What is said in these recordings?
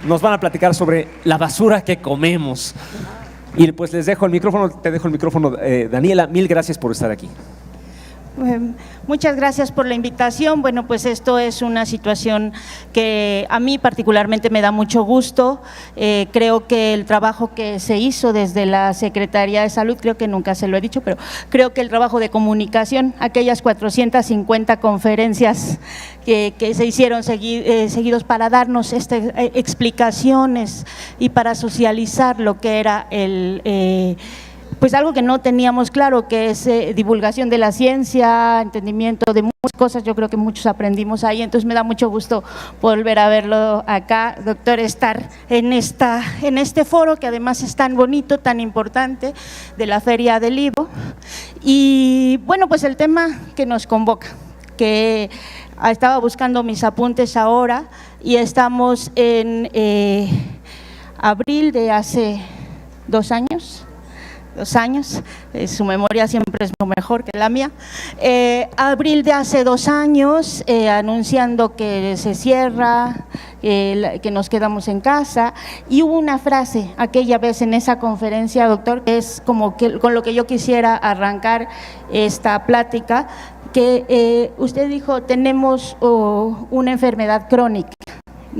Nos van a platicar sobre la basura que comemos. Y pues les dejo el micrófono, te dejo el micrófono, Daniela, mil gracias por estar aquí. Muchas gracias por la invitación. Bueno, pues esto es una situación que a mí particularmente me da mucho gusto. Creo que el trabajo que se hizo desde la Secretaría de Salud, creo que nunca se lo he dicho, pero creo que el trabajo de comunicación, aquellas 450 conferencias que se hicieron seguidos para darnos explicaciones y para socializar lo que era pues algo que no teníamos claro, que es divulgación de la ciencia, entendimiento de muchas cosas. Yo creo que muchos aprendimos ahí, entonces me da mucho gusto volver a verlo acá, doctor, estar en este foro que además es tan bonito, tan importante, de la Feria del Libro. Y bueno, pues el tema que nos convoca, que estaba buscando mis apuntes ahora y estamos en abril de hace 2 años. Su memoria siempre es mejor que la mía. Abril de hace 2 años, anunciando que se cierra, que nos quedamos en casa, y hubo una frase aquella vez en esa conferencia, doctor, que es como que con lo que yo quisiera arrancar esta plática, que usted dijo: tenemos una enfermedad crónica,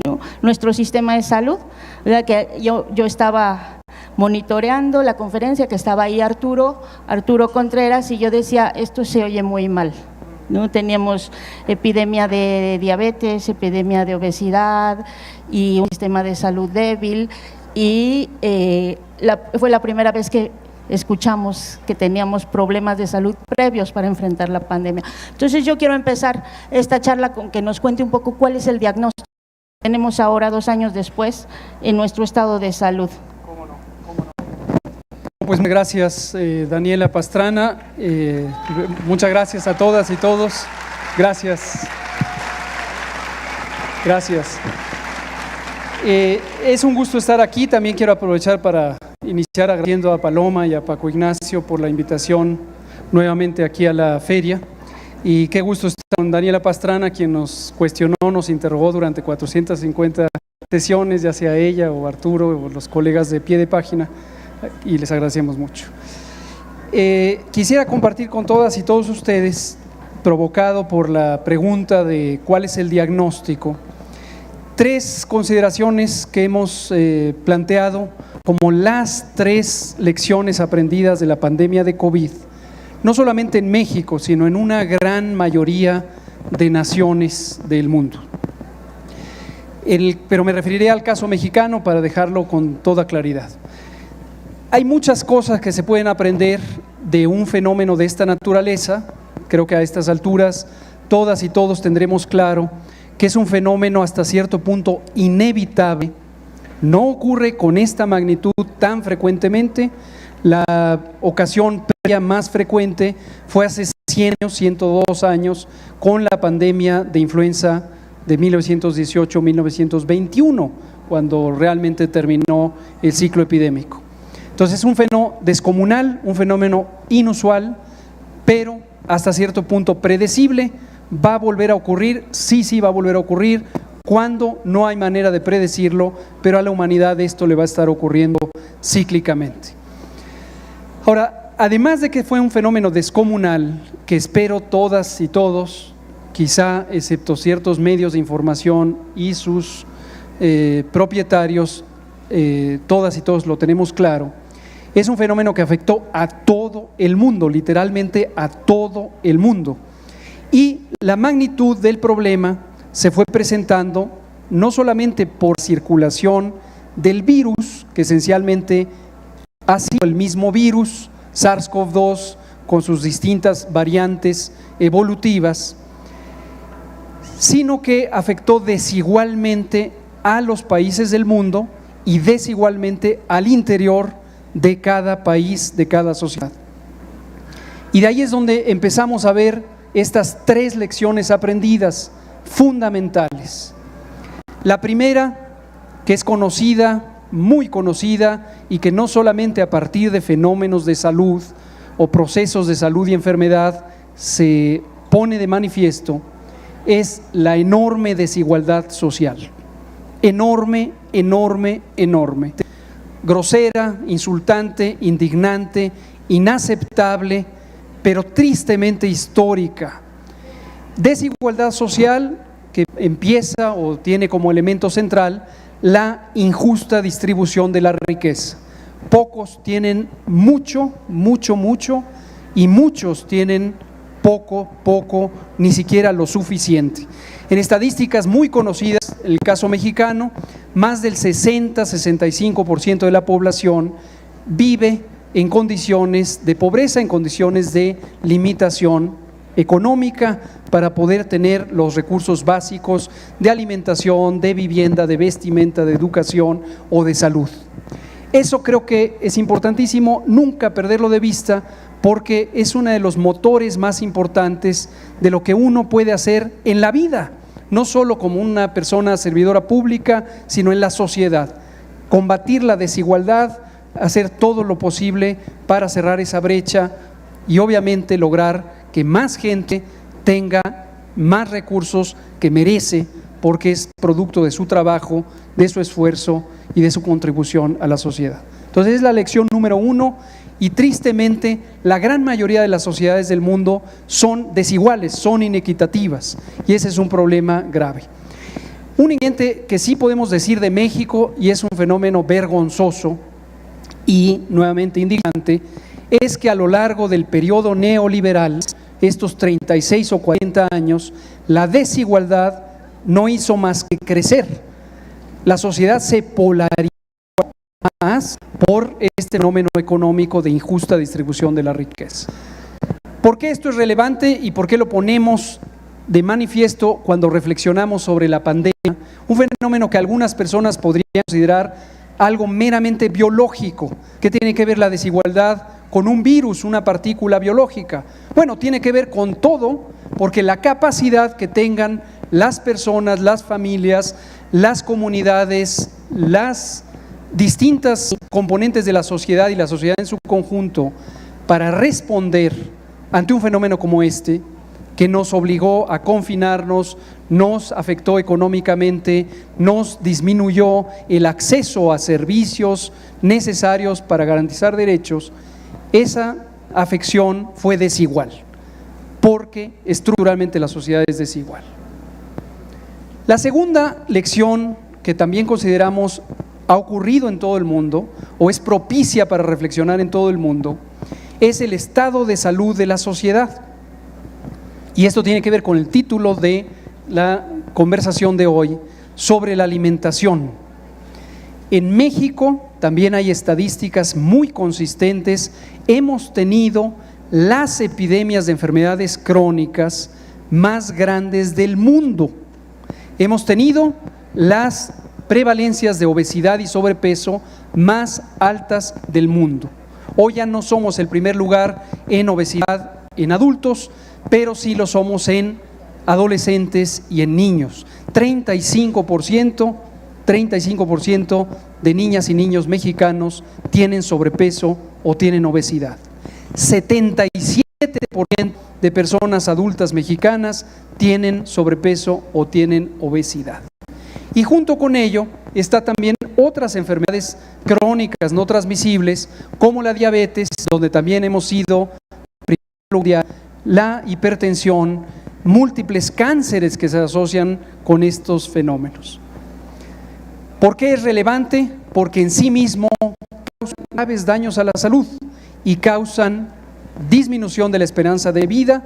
¿no? Nuestro sistema de salud, ¿verdad? Que yo estaba monitoreando la conferencia, que estaba ahí Arturo Contreras, y yo decía, esto se oye muy mal, ¿no? Teníamos epidemia de diabetes, epidemia de obesidad y un sistema de salud débil, y fue la primera vez que escuchamos que teníamos problemas de salud previos para enfrentar la pandemia. Entonces yo quiero empezar esta charla con que nos cuente un poco cuál es el diagnóstico que tenemos ahora, 2 años después, en nuestro estado de salud. Pues gracias, Daniela Pastrana, muchas gracias a todas y todos, gracias. Es un gusto estar aquí. También quiero aprovechar para iniciar agradeciendo a Paloma y a Paco Ignacio por la invitación nuevamente aquí a la feria, y qué gusto estar con Daniela Pastrana, quien nos cuestionó, nos interrogó durante 450 sesiones, ya sea ella o Arturo o los colegas de Pie de Página, y les agradecemos mucho. Quisiera compartir con todas y todos ustedes, provocado por la pregunta de cuál es el diagnóstico, 3 consideraciones que hemos planteado como las 3 lecciones aprendidas de la pandemia de COVID, no solamente en México, sino en una gran mayoría de naciones del mundo. Pero me referiré al caso mexicano para dejarlo con toda claridad. Hay muchas cosas que se pueden aprender de un fenómeno de esta naturaleza. Creo que a estas alturas todas y todos tendremos claro que es un fenómeno hasta cierto punto inevitable. No ocurre con esta magnitud tan frecuentemente. La ocasión previa más frecuente fue hace 100 años, 102 años, con la pandemia de influenza de 1918-1921, cuando realmente terminó el ciclo epidémico. Entonces es un fenómeno descomunal, un fenómeno inusual, pero hasta cierto punto predecible. ¿Va a volver a ocurrir? Sí va a volver a ocurrir. ¿Cuándo? No hay manera de predecirlo, pero a la humanidad esto le va a estar ocurriendo cíclicamente. Ahora, además de que fue un fenómeno descomunal, que espero todas y todos, quizá excepto ciertos medios de información y sus propietarios, todas y todos lo tenemos claro, es un fenómeno que afectó a todo el mundo, literalmente a todo el mundo. Y la magnitud del problema se fue presentando no solamente por circulación del virus, que esencialmente ha sido el mismo virus, SARS-CoV-2, con sus distintas variantes evolutivas, sino que afectó desigualmente a los países del mundo y desigualmente al interior de cada país, de cada sociedad. Y de ahí es donde empezamos a ver estas 3 lecciones aprendidas fundamentales. La primera, que es conocida, muy conocida, y que no solamente a partir de fenómenos de salud o procesos de salud y enfermedad se pone de manifiesto es la enorme desigualdad social. Enorme, enorme, enorme. Grosera, insultante, indignante, inaceptable, pero tristemente histórica. Desigualdad social que empieza o tiene como elemento central la injusta distribución de la riqueza. Pocos tienen mucho, mucho, mucho, y muchos tienen poco, poco, ni siquiera lo suficiente. En estadísticas muy conocidas, en el caso mexicano, más del 60-65% de la población vive en condiciones de pobreza, en condiciones de limitación económica para poder tener los recursos básicos de alimentación, de vivienda, de vestimenta, de educación o de salud. Eso creo que es importantísimo nunca perderlo de vista, porque es uno de los motores más importantes de lo que uno puede hacer en la vida, no solo como una persona servidora pública, sino en la sociedad. Combatir la desigualdad, hacer todo lo posible para cerrar esa brecha y obviamente lograr que más gente tenga más recursos que merece, porque es producto de su trabajo, de su esfuerzo y de su contribución a la sociedad. Entonces es la lección número 1, y tristemente la gran mayoría de las sociedades del mundo son desiguales, son inequitativas, y ese es un problema grave. Un ingrediente que sí podemos decir de México, y es un fenómeno vergonzoso y nuevamente indignante, es que a lo largo del periodo neoliberal, estos 36 o 40 años, la desigualdad no hizo más que crecer. La sociedad se polarizó más por este fenómeno económico de injusta distribución de la riqueza. ¿Por qué esto es relevante y por qué lo ponemos de manifiesto cuando reflexionamos sobre la pandemia? Un fenómeno que algunas personas podrían considerar algo meramente biológico. ¿Qué tiene que ver la desigualdad con un virus, una partícula biológica? Bueno, tiene que ver con todo, porque la capacidad que tengan las personas, las familias, las comunidades, las distintas componentes de la sociedad y la sociedad en su conjunto para responder ante un fenómeno como este, que nos obligó a confinarnos, nos afectó económicamente, nos disminuyó el acceso a servicios necesarios para garantizar derechos. Esa afección fue desigual, porque estructuralmente la sociedad es desigual. La segunda lección que también consideramos ha ocurrido en todo el mundo, o es propicia para reflexionar en todo el mundo, es el estado de salud de la sociedad. Y esto tiene que ver con el título de la conversación de hoy, sobre la alimentación. En México también hay estadísticas muy consistentes. Hemos tenido las epidemias de enfermedades crónicas más grandes del mundo. Hemos tenido las prevalencias de obesidad y sobrepeso más altas del mundo. Hoy ya no somos el primer lugar en obesidad en adultos, pero sí lo somos en adolescentes y en niños. 35% de niñas y niños mexicanos tienen sobrepeso o tienen obesidad. 77% de personas adultas mexicanas tienen sobrepeso o tienen obesidad. Y junto con ello está también otras enfermedades crónicas no transmisibles, como la diabetes, donde también hemos sido la hipertensión, múltiples cánceres que se asocian con estos fenómenos. ¿Por qué es relevante? Porque en sí mismo causan graves daños a la salud y causan disminución de la esperanza de vida.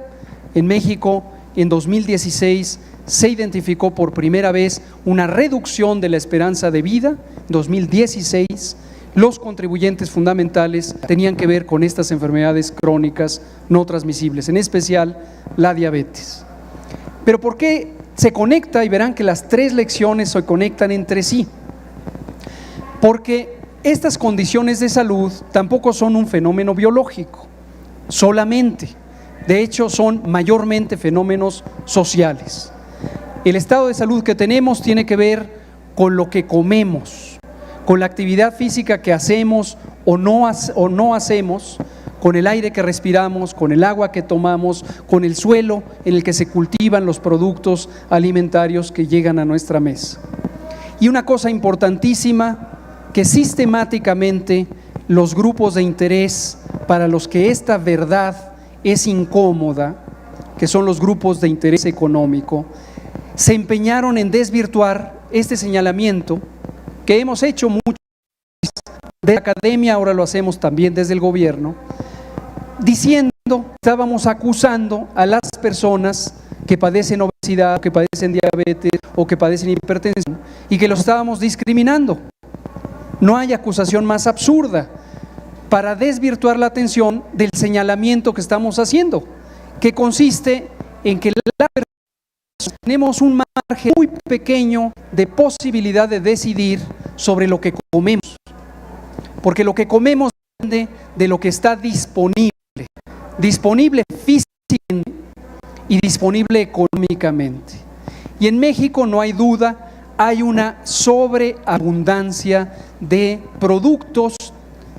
En México, en 2016, se identificó por primera vez una reducción de la esperanza de vida. En 2016, los contribuyentes fundamentales tenían que ver con estas enfermedades crónicas no transmisibles, en especial la diabetes. Pero ¿por qué se conecta? Y verán que las tres lecciones se conectan entre sí. Porque estas condiciones de salud tampoco son un fenómeno biológico solamente. De hecho, son mayormente fenómenos sociales. El estado de salud que tenemos tiene que ver con lo que comemos, con la actividad física que hacemos o no hacemos, con con el aire que respiramos, con el agua que tomamos, con el suelo en el que se cultivan los productos alimentarios que llegan a nuestra mesa. Y una cosa importantísima, que sistemáticamente los grupos de interés para los que esta verdad es incómoda, que son los grupos de interés económico, se empeñaron en desvirtuar este señalamiento que hemos hecho mucho de la academia, ahora lo hacemos también desde el gobierno, diciendo que estábamos acusando a las personas que padecen obesidad, que padecen diabetes o que padecen hipertensión y que los estábamos discriminando. No hay acusación más absurda para desvirtuar la atención del señalamiento que estamos haciendo, que consiste en que las personas tenemos un margen muy pequeño de posibilidad de decidir sobre lo que comemos, porque lo que comemos depende de lo que está disponible físicamente y disponible económicamente. Y en México no hay duda, hay una sobreabundancia de productos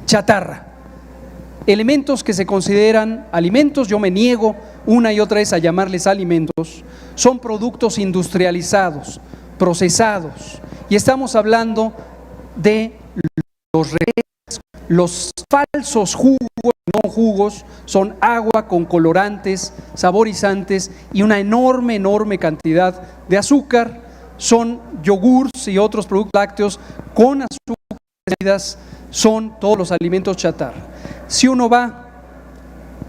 chatarra, elementos que se consideran alimentos. Yo me niego una y otra vez a llamarles alimentos. Son productos industrializados, procesados, y estamos hablando de los falsos jugos. No jugos, son agua con colorantes, saborizantes y una enorme cantidad de azúcar. Son yogurts y otros productos lácteos con azúcares, son todos los alimentos chatarra. Si uno va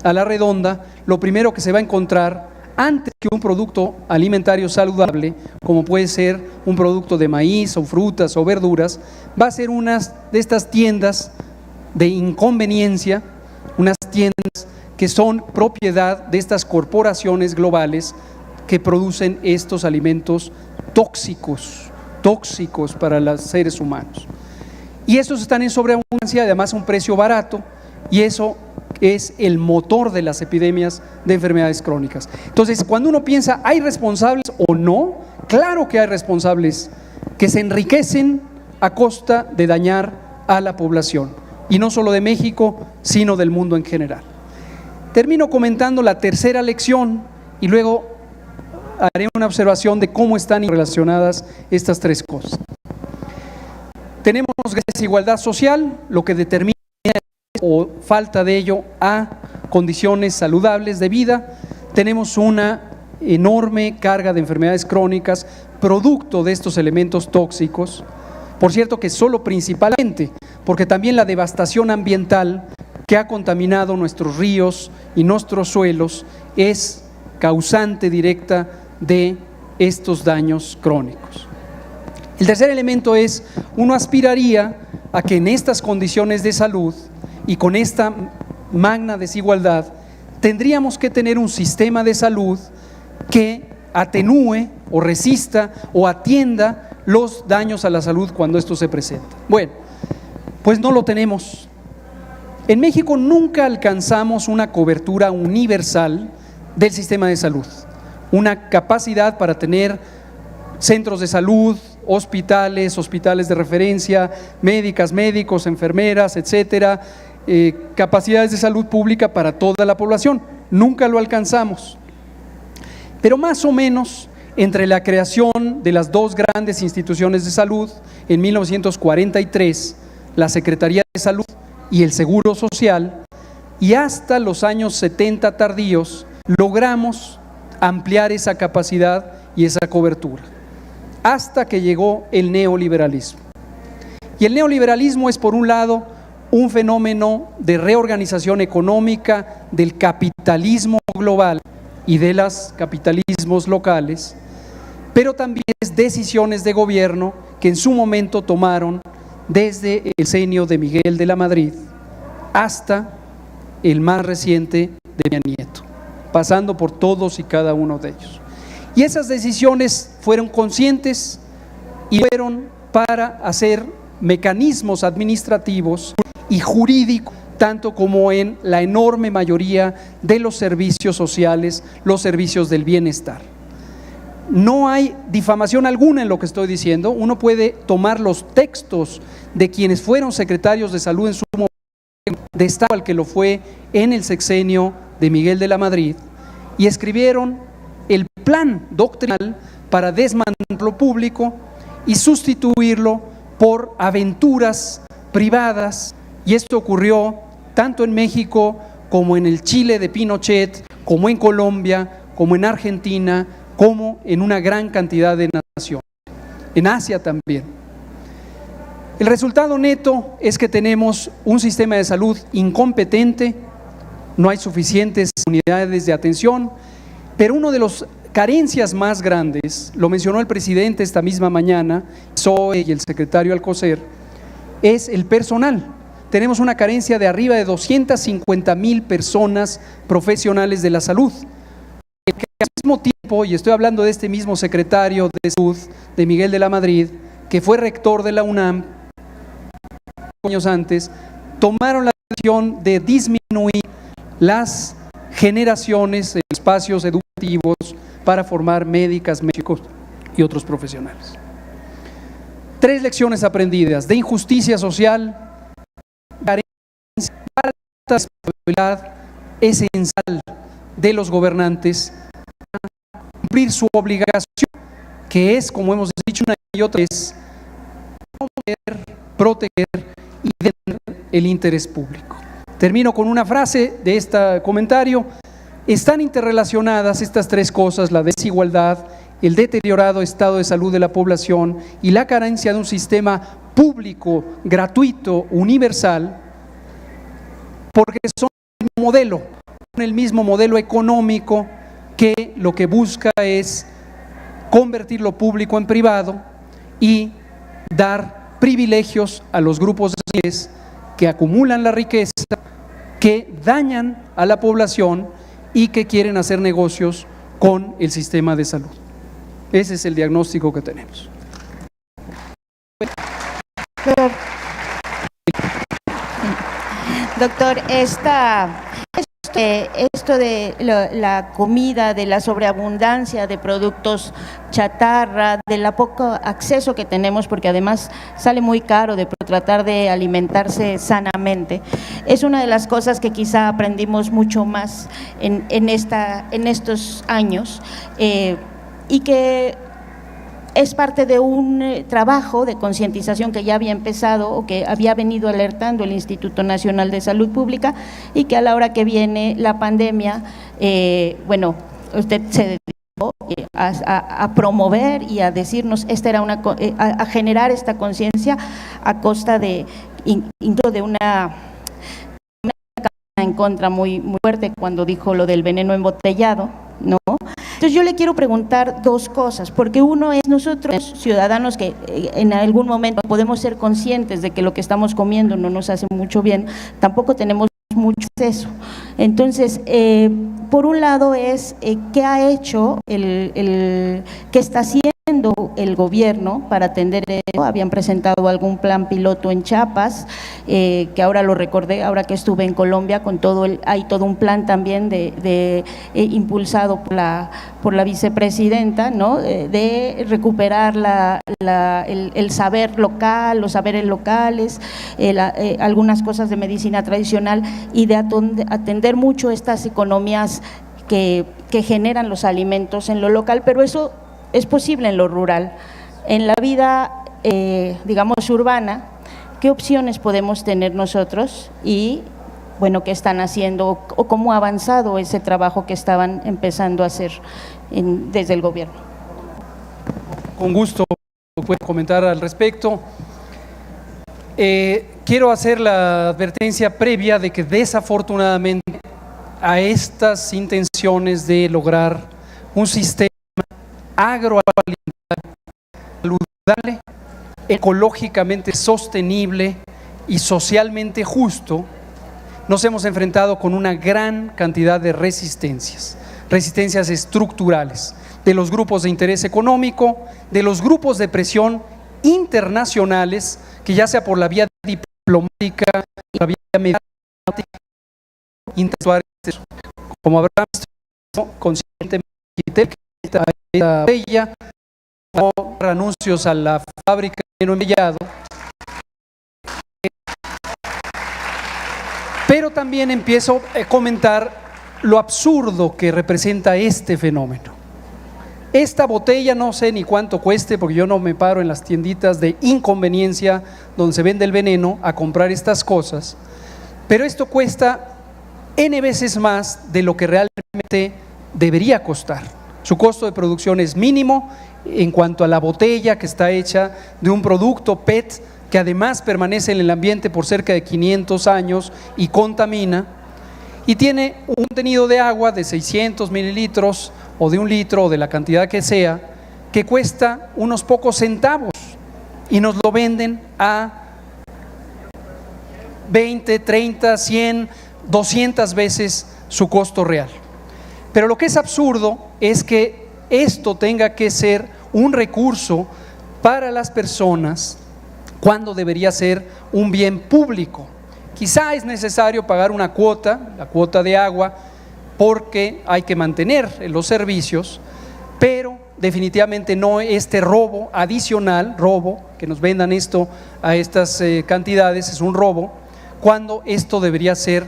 a la redonda, lo primero que se va a encontrar, antes que un producto alimentario saludable, como puede ser un producto de maíz o frutas o verduras, va a ser unas de estas tiendas de inconveniencia, unas tiendas que son propiedad de estas corporaciones globales que producen estos alimentos tóxicos para los seres humanos. Y estos están en sobreabundancia, además a un precio barato, y eso es el motor de las epidemias de enfermedades crónicas. Entonces, cuando uno piensa, ¿hay responsables o no? Claro que hay responsables que se enriquecen a costa de dañar a la población, y no solo de México, sino del mundo en general. Termino comentando la tercera lección y luego haré una observación de cómo están relacionadas estas tres cosas. Tenemos desigualdad social, lo que determina o falta de ello a condiciones saludables de vida. Tenemos una enorme carga de enfermedades crónicas producto de estos elementos tóxicos. Por cierto que solo principalmente, porque también la devastación ambiental que ha contaminado nuestros ríos y nuestros suelos es causante directa de estos daños crónicos. El tercer elemento es, uno aspiraría a que en estas condiciones de salud y con esta magna desigualdad, tendríamos que tener un sistema de salud que atenúe o resista o atienda los daños a la salud cuando esto se presenta. Bueno, pues no lo tenemos. En México nunca alcanzamos una cobertura universal del sistema de salud, una capacidad para tener centros de salud, hospitales de referencia, médicas, médicos, enfermeras, etcétera, capacidades de salud pública para toda la población. Nunca lo alcanzamos. Pero más o menos entre la creación de las dos grandes instituciones de salud en 1943, la Secretaría de Salud y el Seguro Social, y hasta los años 70 tardíos, logramos ampliar esa capacidad y esa cobertura, hasta que llegó el neoliberalismo. Y el neoliberalismo es, por un lado, un fenómeno de reorganización económica del capitalismo global y de los capitalismos locales, pero también es decisiones de gobierno que en su momento tomaron desde el sexenio de Miguel de la Madrid hasta el más reciente de Peña Nieto, pasando por todos y cada uno de ellos. Y esas decisiones fueron conscientes y fueron para hacer mecanismos administrativos y jurídicos, tanto como en la enorme mayoría de los servicios sociales, los servicios del bienestar. No hay difamación alguna en lo que estoy diciendo. Uno puede tomar los textos de quienes fueron secretarios de salud en su momento, de Estado al que lo fue en el sexenio de Miguel de la Madrid, y escribieron el plan doctrinal para desmantelar lo público y sustituirlo por aventuras privadas, y esto ocurrió tanto en México como en el Chile de Pinochet, como en Colombia, como en Argentina, como en una gran cantidad de naciones, en Asia también. El resultado neto es que tenemos un sistema de salud incompetente, no hay suficientes unidades de atención, pero una de las carencias más grandes, lo mencionó el presidente esta misma mañana, PSOE y el secretario Alcocer, es el personal. Tenemos una carencia de arriba de 250,000 personas profesionales de la salud. Que al mismo tiempo, y estoy hablando de este mismo secretario de salud, de Miguel de la Madrid, que fue rector de la UNAM años antes, tomaron la decisión de disminuir las generaciones de espacios educativos para formar médicas, médicos y otros profesionales. 3 lecciones aprendidas: de injusticia social, carencia, falta de responsabilidad esencial de los gobernantes para cumplir su obligación, que es, como hemos dicho una y otra vez, proteger y defender el interés público. Termino con una frase de este comentario: están interrelacionadas estas 3 cosas, la desigualdad, el deteriorado estado de salud de la población y la carencia de un sistema público, gratuito, universal, porque son el mismo modelo económico que lo que busca es convertir lo público en privado y dar privilegios a los grupos de interés que acumulan la riqueza, que dañan a la población y que quieren hacer negocios con el sistema de salud. Ese es el diagnóstico que tenemos. Doctor, esto de la comida, de la sobreabundancia de productos chatarra, de la poco acceso que tenemos, porque además sale muy caro de tratar de alimentarse sanamente, es una de las cosas que quizá aprendimos mucho más en estos años, y que es parte de un trabajo de concientización que ya había empezado o que había venido alertando el Instituto Nacional de Salud Pública, y que a la hora que viene la pandemia, usted se dedicó a promover y a decirnos, a generar esta conciencia a costa de una en contra muy fuerte cuando dijo lo del veneno embotellado, ¿no? Entonces yo le quiero preguntar 2 cosas, porque uno es nosotros ciudadanos que en algún momento podemos ser conscientes de que lo que estamos comiendo no nos hace mucho bien, tampoco tenemos mucho acceso. Entonces, por un lado es qué ha hecho, qué está haciendo el gobierno para atender esto. Habían presentado algún plan piloto en Chiapas, que ahora lo recordé, ahora que estuve en Colombia, hay todo un plan también impulsado por la vicepresidenta, ¿no? De recuperar el saber local, los saberes locales, algunas cosas de medicina tradicional, y de atender mucho estas economías que generan los alimentos en lo local, pero eso es posible en lo rural. En la vida, digamos, urbana, ¿qué opciones podemos tener nosotros? Y, bueno, ¿qué están haciendo o cómo ha avanzado ese trabajo que estaban empezando a hacer desde el gobierno? Con gusto puedo comentar al respecto. Quiero hacer la advertencia previa de que desafortunadamente a estas intenciones de lograr un sistema agroalimentario saludable, ecológicamente sostenible y socialmente justo, nos hemos enfrentado con una gran cantidad de resistencias estructurales, de los grupos de interés económico, de los grupos de presión internacionales, que ya sea por la vía diplomática, la vía mediática, intelectual, como habrá visto conscientemente esta bella, o anuncios a la fábrica de embellado, Pero también empiezo a comentar lo absurdo que representa este fenómeno. Esta botella no sé ni cuánto cueste, porque yo no me paro en las tienditas de inconveniencia donde se vende el veneno a comprar estas cosas, pero esto cuesta N veces más de lo que realmente debería costar. Su costo de producción es mínimo en cuanto a la botella, que está hecha de un producto PET que además permanece en el ambiente por cerca de 500 años y contamina, y tiene un contenido de agua de 600 mililitros o de 1 litro o de la cantidad que sea, que cuesta unos pocos centavos y nos lo venden a 20, 30, 100, 200 veces su costo real. Pero lo que es absurdo es que esto tenga que ser un recurso para las personas cuando debería ser un bien público. Quizá es necesario pagar una cuota, la cuota de agua, porque hay que mantener los servicios, pero definitivamente no este robo adicional, que nos vendan esto a estas cantidades, es un robo, cuando esto debería ser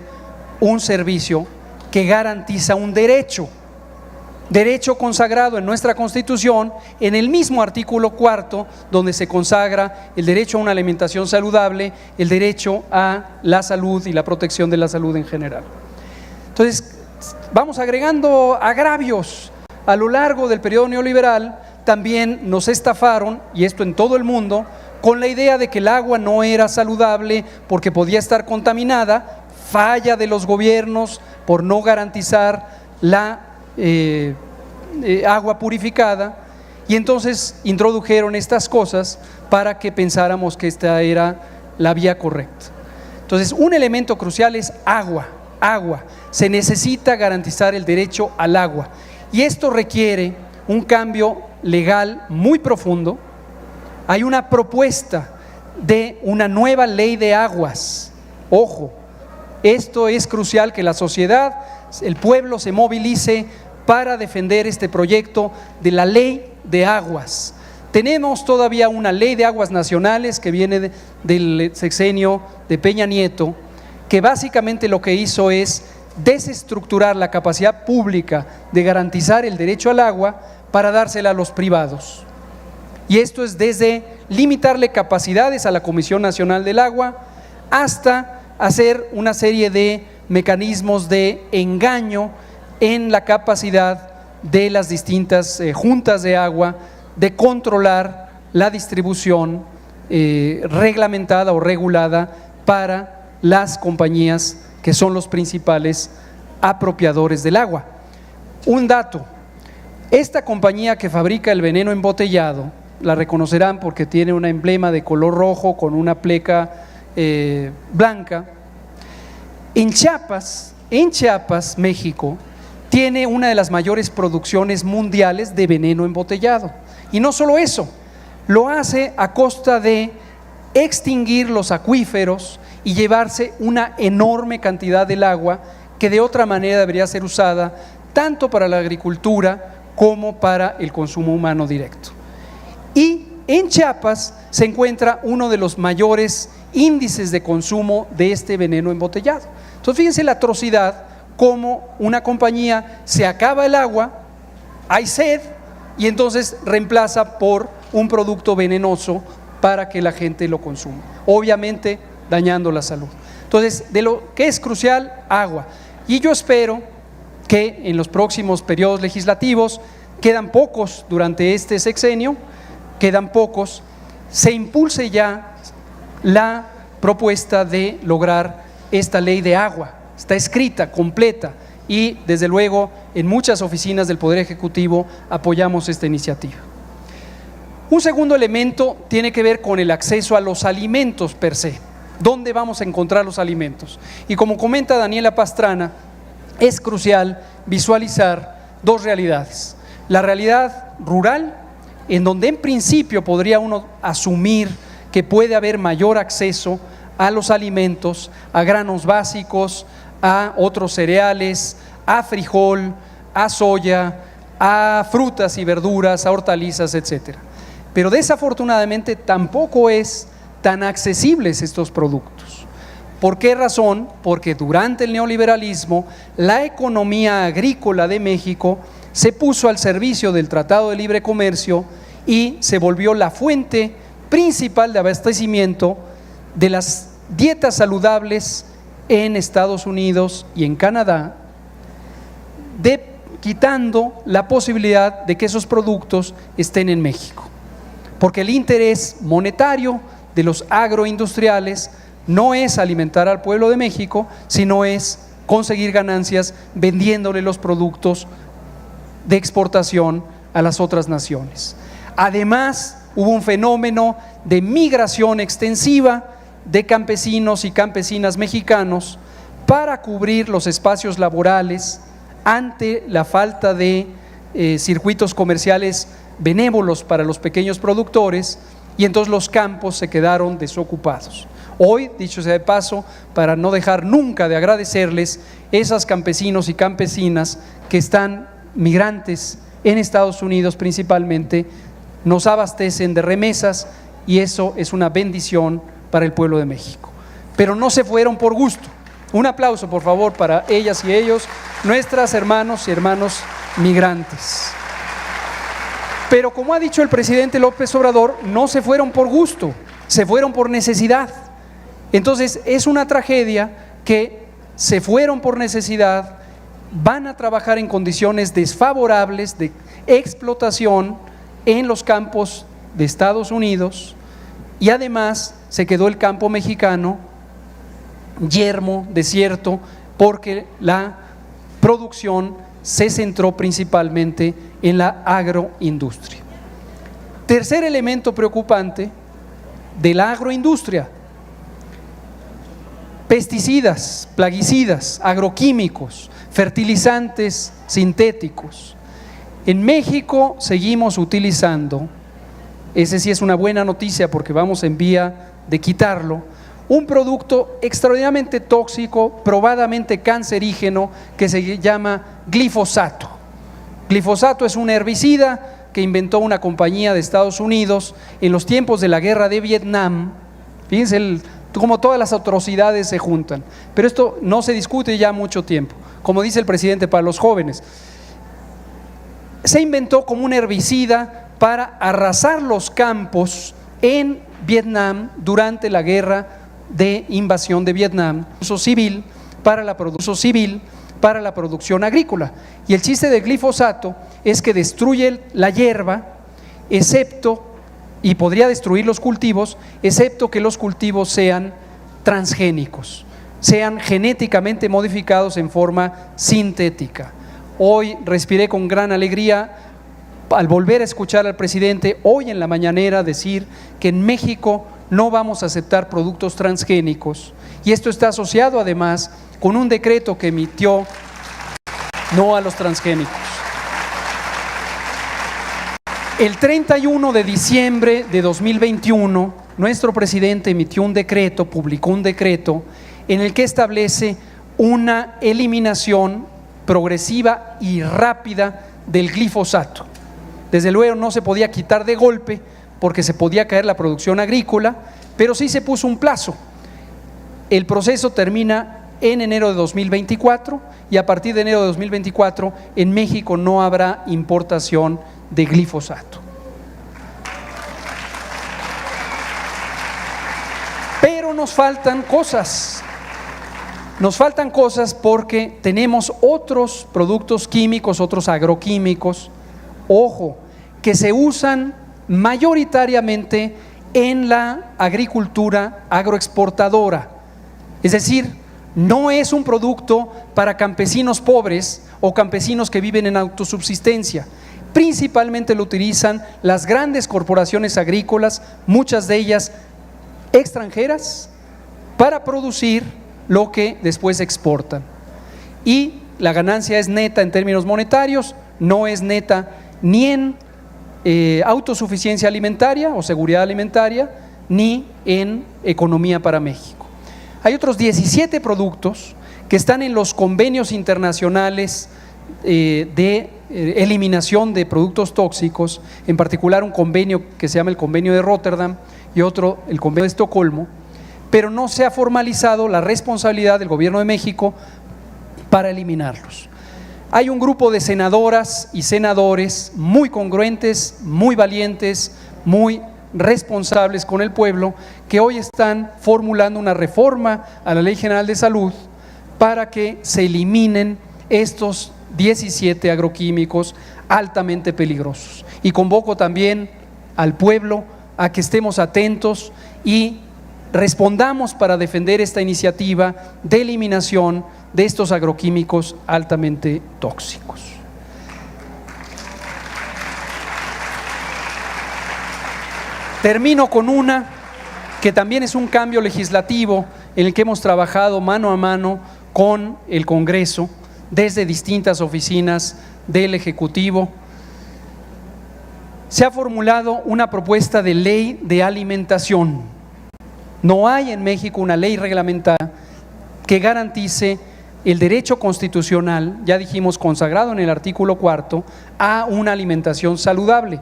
un servicio que garantiza un derecho consagrado en nuestra Constitución, en el mismo artículo 4, donde se consagra el derecho a una alimentación saludable, el derecho a la salud y la protección de la salud en general. Entonces, vamos agregando agravios. A lo largo del periodo neoliberal también nos estafaron, y esto en todo el mundo, con la idea de que el agua no era saludable porque podía estar contaminada, falla de los gobiernos por no garantizar la agua purificada, y entonces introdujeron estas cosas para que pensáramos que esta era la vía correcta. Entonces, un elemento crucial es agua. Se necesita garantizar el derecho al agua, y esto requiere un cambio legal muy profundo. Hay una propuesta de una nueva ley de aguas. Ojo, esto es crucial, que la sociedad, el pueblo se movilice para defender este proyecto de la ley de aguas. Tenemos todavía una ley de aguas nacionales que viene del sexenio de Peña Nieto, que básicamente lo que hizo es desestructurar la capacidad pública de garantizar el derecho al agua para dársela a los privados. Y esto es desde limitarle capacidades a la Comisión Nacional del Agua hasta hacer una serie de mecanismos de engaño en la capacidad de las distintas juntas de agua de controlar la distribución reglamentada o regulada para las compañías que son los principales apropiadores del agua. Un dato: esta compañía que fabrica el veneno embotellado, la reconocerán porque tiene un emblema de color rojo con una pleca blanca. En Chiapas, México, tiene una de las mayores producciones mundiales de veneno embotellado. Y no solo eso, lo hace a costa de extinguir los acuíferos y llevarse una enorme cantidad del agua que de otra manera debería ser usada tanto para la agricultura como para el consumo humano directo. Y en Chiapas se encuentra uno de los mayores índices de consumo de este veneno embotellado. Entonces, fíjense la atrocidad, como una compañía se acaba el agua, hay sed, y entonces reemplaza por un producto venenoso para que la gente lo consuma, obviamente dañando la salud. Entonces, de lo que es crucial, agua. Y yo espero que en los próximos periodos legislativos, quedan pocos durante este sexenio, se impulse ya la propuesta de lograr esta ley de agua. Está escrita, completa, y desde luego en muchas oficinas del Poder Ejecutivo apoyamos esta iniciativa. Un segundo elemento tiene que ver con el acceso a los alimentos per se. ¿Dónde vamos a encontrar los alimentos? Y como comenta Daniela Pastrana, es crucial visualizar dos realidades. La realidad rural, en donde en principio podría uno asumir que puede haber mayor acceso a los alimentos, a granos básicos, a otros cereales, a frijol, a soya, a frutas y verduras, a hortalizas, etcétera. Pero desafortunadamente tampoco es tan accesibles estos productos. ¿Por qué razón? Porque durante el neoliberalismo la economía agrícola de México se puso al servicio del Tratado de Libre Comercio y se volvió la fuente principal de abastecimiento de las dietas saludables en Estados Unidos y en Canadá, quitando la posibilidad de que esos productos estén en México. Porque el interés monetario de los agroindustriales no es alimentar al pueblo de México, sino es conseguir ganancias vendiéndole los productos de exportación a las otras naciones. Además, hubo un fenómeno de migración extensiva de campesinos y campesinas mexicanos para cubrir los espacios laborales ante la falta de circuitos comerciales benévolos para los pequeños productores, y entonces los campos se quedaron desocupados. Hoy, dicho sea de paso, para no dejar nunca de agradecerles, esas campesinos y campesinas que están migrantes en Estados Unidos principalmente, nos abastecen de remesas, y eso es una bendición para el pueblo de México. Pero no se fueron por gusto. Un aplauso, por favor, para ellas y ellos, nuestras hermanos y hermanos migrantes. Pero como ha dicho el presidente López Obrador, no se fueron por gusto, se fueron por necesidad. Entonces es una tragedia que se fueron por necesidad, van a trabajar en condiciones desfavorables de explotación en los campos de Estados Unidos, y además se quedó el campo mexicano yermo, desierto, porque la producción se centró principalmente en la agroindustria. Tercer elemento preocupante de la agroindustria: pesticidas, plaguicidas, agroquímicos, fertilizantes sintéticos. En México seguimos utilizando, ese sí es una buena noticia porque vamos en vía de quitarlo, un producto extraordinariamente tóxico, probadamente cancerígeno, que se llama glifosato. Glifosato es un herbicida que inventó una compañía de Estados Unidos en los tiempos de la guerra de Vietnam. Fíjense cómo todas las atrocidades se juntan, pero esto no se discute ya mucho tiempo. Como dice el presidente, para los jóvenes, se inventó como un herbicida para arrasar los campos en Vietnam durante la guerra de invasión de Vietnam, uso civil para la producción agrícola. Y el chiste del glifosato es que destruye la hierba, excepto, y podría destruir los cultivos, excepto que los cultivos sean transgénicos, sean genéticamente modificados en forma sintética. Hoy respiré con gran alegría al volver a escuchar al presidente hoy en la mañanera decir que en México no vamos a aceptar productos transgénicos, y esto está asociado además con un decreto que emitió no a los transgénicos. El 31 de diciembre de 2021, nuestro presidente emitió un decreto, publicó un decreto en el que establece una eliminación progresiva y rápida del glifosato. Desde luego no se podía quitar de golpe porque se podía caer la producción agrícola, pero sí se puso un plazo. El proceso termina en enero de 2024, y a partir de enero de 2024 en México no habrá importación de glifosato. Pero nos faltan cosas porque tenemos otros productos químicos, otros agroquímicos, ojo, que se usan mayoritariamente en la agricultura agroexportadora. Es decir, no es un producto para campesinos pobres o campesinos que viven en autosubsistencia. Principalmente lo utilizan las grandes corporaciones agrícolas, muchas de ellas extranjeras, para producir lo que después exportan. Y la ganancia es neta en términos monetarios, no es neta ni en autosuficiencia alimentaria o seguridad alimentaria, ni en economía para México. Hay otros 17 productos que están en los convenios internacionales de eliminación de productos tóxicos, en particular un convenio que se llama el Convenio de Rotterdam y otro el Convenio de Estocolmo, pero no se ha formalizado la responsabilidad del Gobierno de México para eliminarlos. Hay un grupo de senadoras y senadores muy congruentes, muy valientes, muy responsables con el pueblo, que hoy están formulando una reforma a la Ley General de Salud para que se eliminen estos 17 agroquímicos altamente peligrosos. Y convoco también al pueblo a que estemos atentos y respondamos para defender esta iniciativa de eliminación de estos agroquímicos altamente tóxicos. Termino con una que también es un cambio legislativo en el que hemos trabajado mano a mano con el Congreso desde distintas oficinas del Ejecutivo. Se ha formulado una propuesta de ley de alimentación. No hay en México una ley reglamentada que garantice el derecho constitucional, ya dijimos consagrado en el artículo 4, a una alimentación saludable.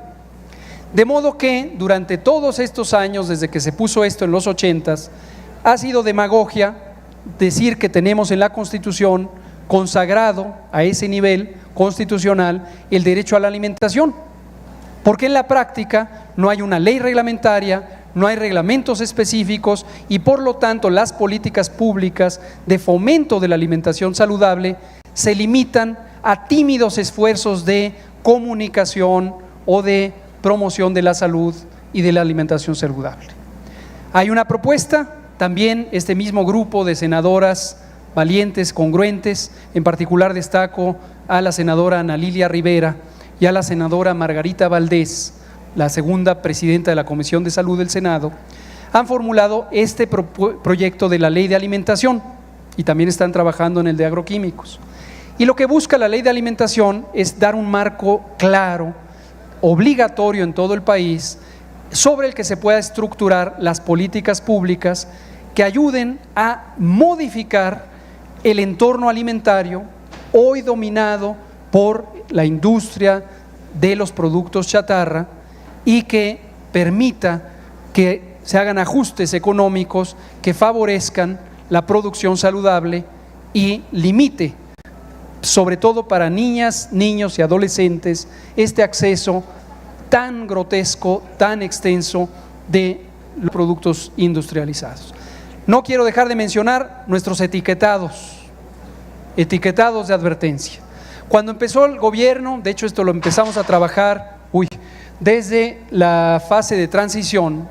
De modo que durante todos estos años, desde que se puso esto en los 80s, ha sido demagogia decir que tenemos en la Constitución consagrado a ese nivel constitucional el derecho a la alimentación, porque en la práctica no hay una ley reglamentaria, no hay reglamentos específicos y por lo tanto las políticas públicas de fomento de la alimentación saludable se limitan a tímidos esfuerzos de comunicación o de promoción de la salud y de la alimentación saludable. Hay una propuesta, también este mismo grupo de senadoras valientes, congruentes, en particular destaco a la senadora Ana Lilia Rivera y a la senadora Margarita Valdés, la segunda presidenta de la Comisión de Salud del Senado, han formulado este proyecto de la Ley de Alimentación y también están trabajando en el de agroquímicos. Y lo que busca la Ley de Alimentación es dar un marco claro, obligatorio en todo el país, sobre el que se pueda estructurar las políticas públicas que ayuden a modificar el entorno alimentario hoy dominado por la industria de los productos chatarra y que permita que se hagan ajustes económicos que favorezcan la producción saludable y limite, sobre todo para niñas, niños y adolescentes, este acceso tan grotesco, tan extenso de los productos industrializados. No quiero dejar de mencionar nuestros etiquetados de advertencia. Cuando empezó el gobierno, de hecho esto lo empezamos a trabajar desde la fase de transición,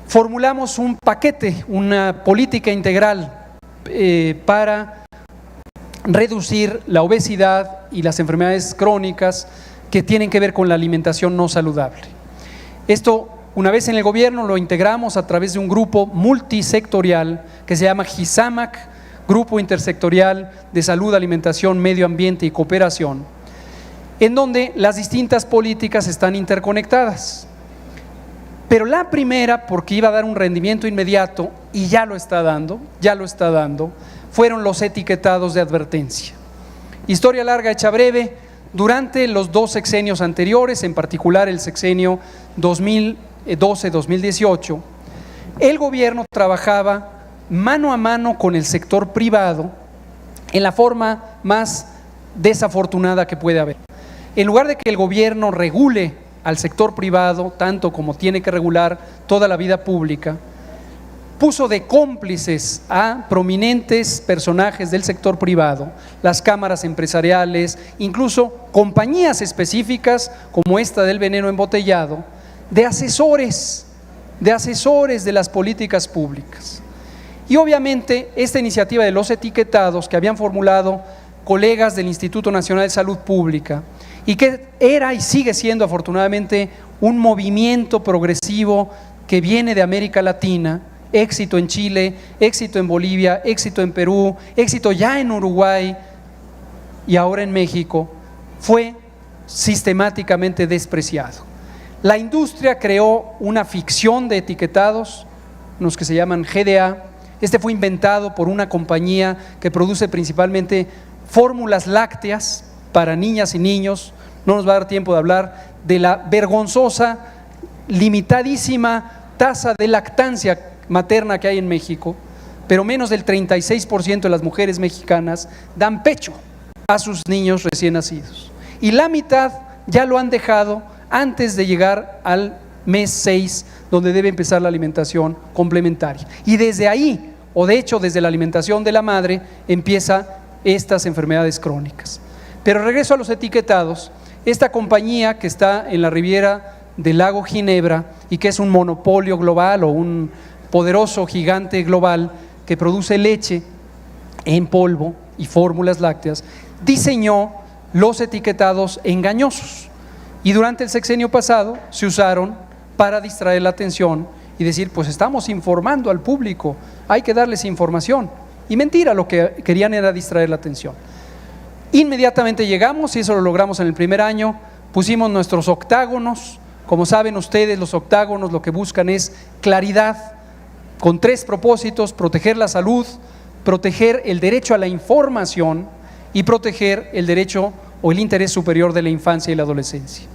formulamos un paquete, una política integral para reducir la obesidad y las enfermedades crónicas que tienen que ver con la alimentación no saludable. Esto, una vez en el gobierno, lo integramos a través de un grupo multisectorial que se llama GISAMAC, Grupo Intersectorial de Salud, Alimentación, Medio Ambiente y Cooperación, en donde las distintas políticas están interconectadas. Pero la primera, porque iba a dar un rendimiento inmediato, y ya lo está dando, fueron los etiquetados de advertencia. Historia larga, hecha breve, durante los dos sexenios anteriores, en particular el sexenio 2012-2018, el gobierno trabajaba mano a mano con el sector privado en la forma más desafortunada que puede haber. En lugar de que el gobierno regule al sector privado tanto como tiene que regular toda la vida pública, puso de cómplices a prominentes personajes del sector privado, las cámaras empresariales, incluso compañías específicas como esta del veneno embotellado, de asesores de las políticas públicas. Y obviamente esta iniciativa de los etiquetados que habían formulado colegas del Instituto Nacional de Salud Pública y que era y sigue siendo afortunadamente un movimiento progresivo que viene de América Latina, éxito en Chile, éxito en Bolivia, éxito en Perú, éxito ya en Uruguay y ahora en México, fue sistemáticamente despreciado. La industria creó una ficción de etiquetados, los que se llaman GDA. Este fue inventado por una compañía que produce principalmente fórmulas lácteas para niñas y niños. No nos va a dar tiempo de hablar de la vergonzosa, limitadísima tasa de lactancia materna que hay en México, pero menos del 36% de las mujeres mexicanas dan pecho a sus niños recién nacidos. Y la mitad ya lo han dejado antes de llegar al mes 6, donde debe empezar la alimentación complementaria. Y desde ahí, o de hecho desde la alimentación de la madre, empiezan estas enfermedades crónicas. Pero regreso a los etiquetados. Esta compañía que está en la Riviera del lago Ginebra y que es un monopolio global o un poderoso gigante global que produce leche en polvo y fórmulas lácteas, diseñó los etiquetados engañosos y durante el sexenio pasado se usaron para distraer la atención y decir, pues estamos informando al público, hay que darles información. Y mentira, lo que querían era distraer la atención. Inmediatamente llegamos, y eso lo logramos en el primer año, pusimos nuestros octágonos. Como saben ustedes, los octágonos lo que buscan es claridad, con 3 propósitos: proteger la salud, proteger el derecho a la información y proteger el derecho o el interés superior de la infancia y la adolescencia.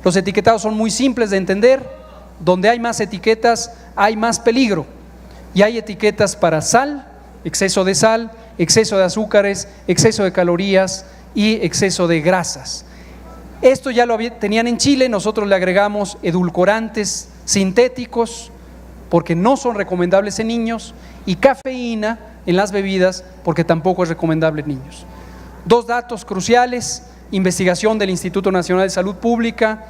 Los etiquetados son muy simples de entender. Donde hay más etiquetas, hay más peligro. Y hay etiquetas para sal, exceso de azúcares, exceso de calorías y exceso de grasas. Esto ya lo tenían en Chile, nosotros le agregamos edulcorantes sintéticos porque no son recomendables en niños y cafeína en las bebidas porque tampoco es recomendable en niños. 2 datos cruciales: investigación del Instituto Nacional de Salud Pública.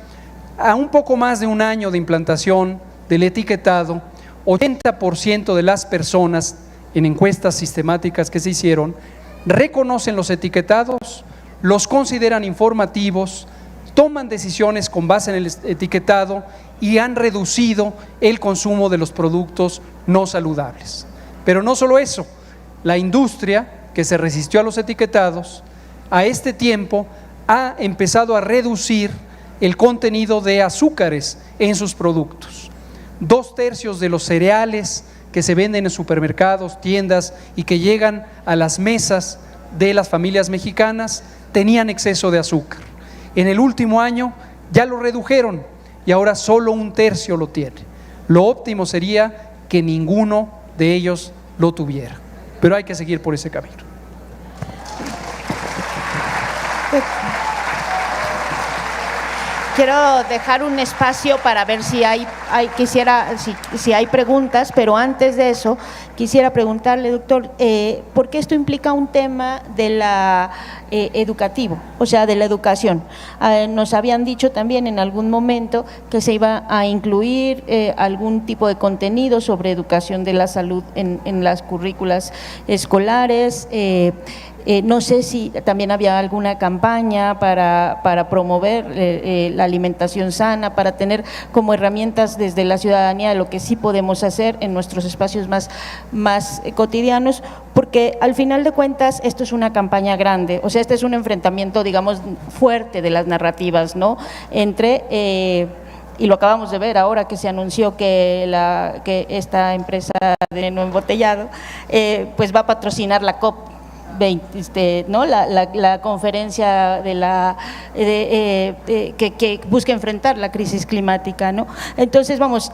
A un poco más de un año de implantación del etiquetado, 80% de las personas en encuestas sistemáticas que se hicieron reconocen los etiquetados, los consideran informativos, toman decisiones con base en el etiquetado y han reducido el consumo de los productos no saludables. Pero no solo eso, la industria que se resistió a los etiquetados, a este tiempo ha empezado a reducir el contenido de azúcares en sus productos. 2/3 de los cereales que se venden en supermercados, tiendas y que llegan a las mesas de las familias mexicanas tenían exceso de azúcar. En el último año ya lo redujeron y ahora solo 1/3 lo tiene. Lo óptimo sería que ninguno de ellos lo tuviera, pero hay que seguir por ese camino. Quiero dejar un espacio para ver si hay preguntas, pero antes de eso quisiera preguntarle, doctor, ¿por qué esto implica un tema de la educativo, o sea, de la educación? Nos habían dicho también en algún momento que se iba a incluir algún tipo de contenido sobre educación de la salud en las currículas escolares. No sé si también había alguna campaña para promover la alimentación sana, para tener como herramientas desde la ciudadanía de lo que sí podemos hacer en nuestros espacios más cotidianos, porque al final de cuentas esto es una campaña grande, o sea, este es un enfrentamiento, digamos, fuerte de las narrativas, ¿no? Entre… y lo acabamos de ver ahora que se anunció que esta empresa de no embotellado pues va a patrocinar la COP20, ¿no? La conferencia que busca enfrentar la crisis climática, ¿no? Entonces vamos,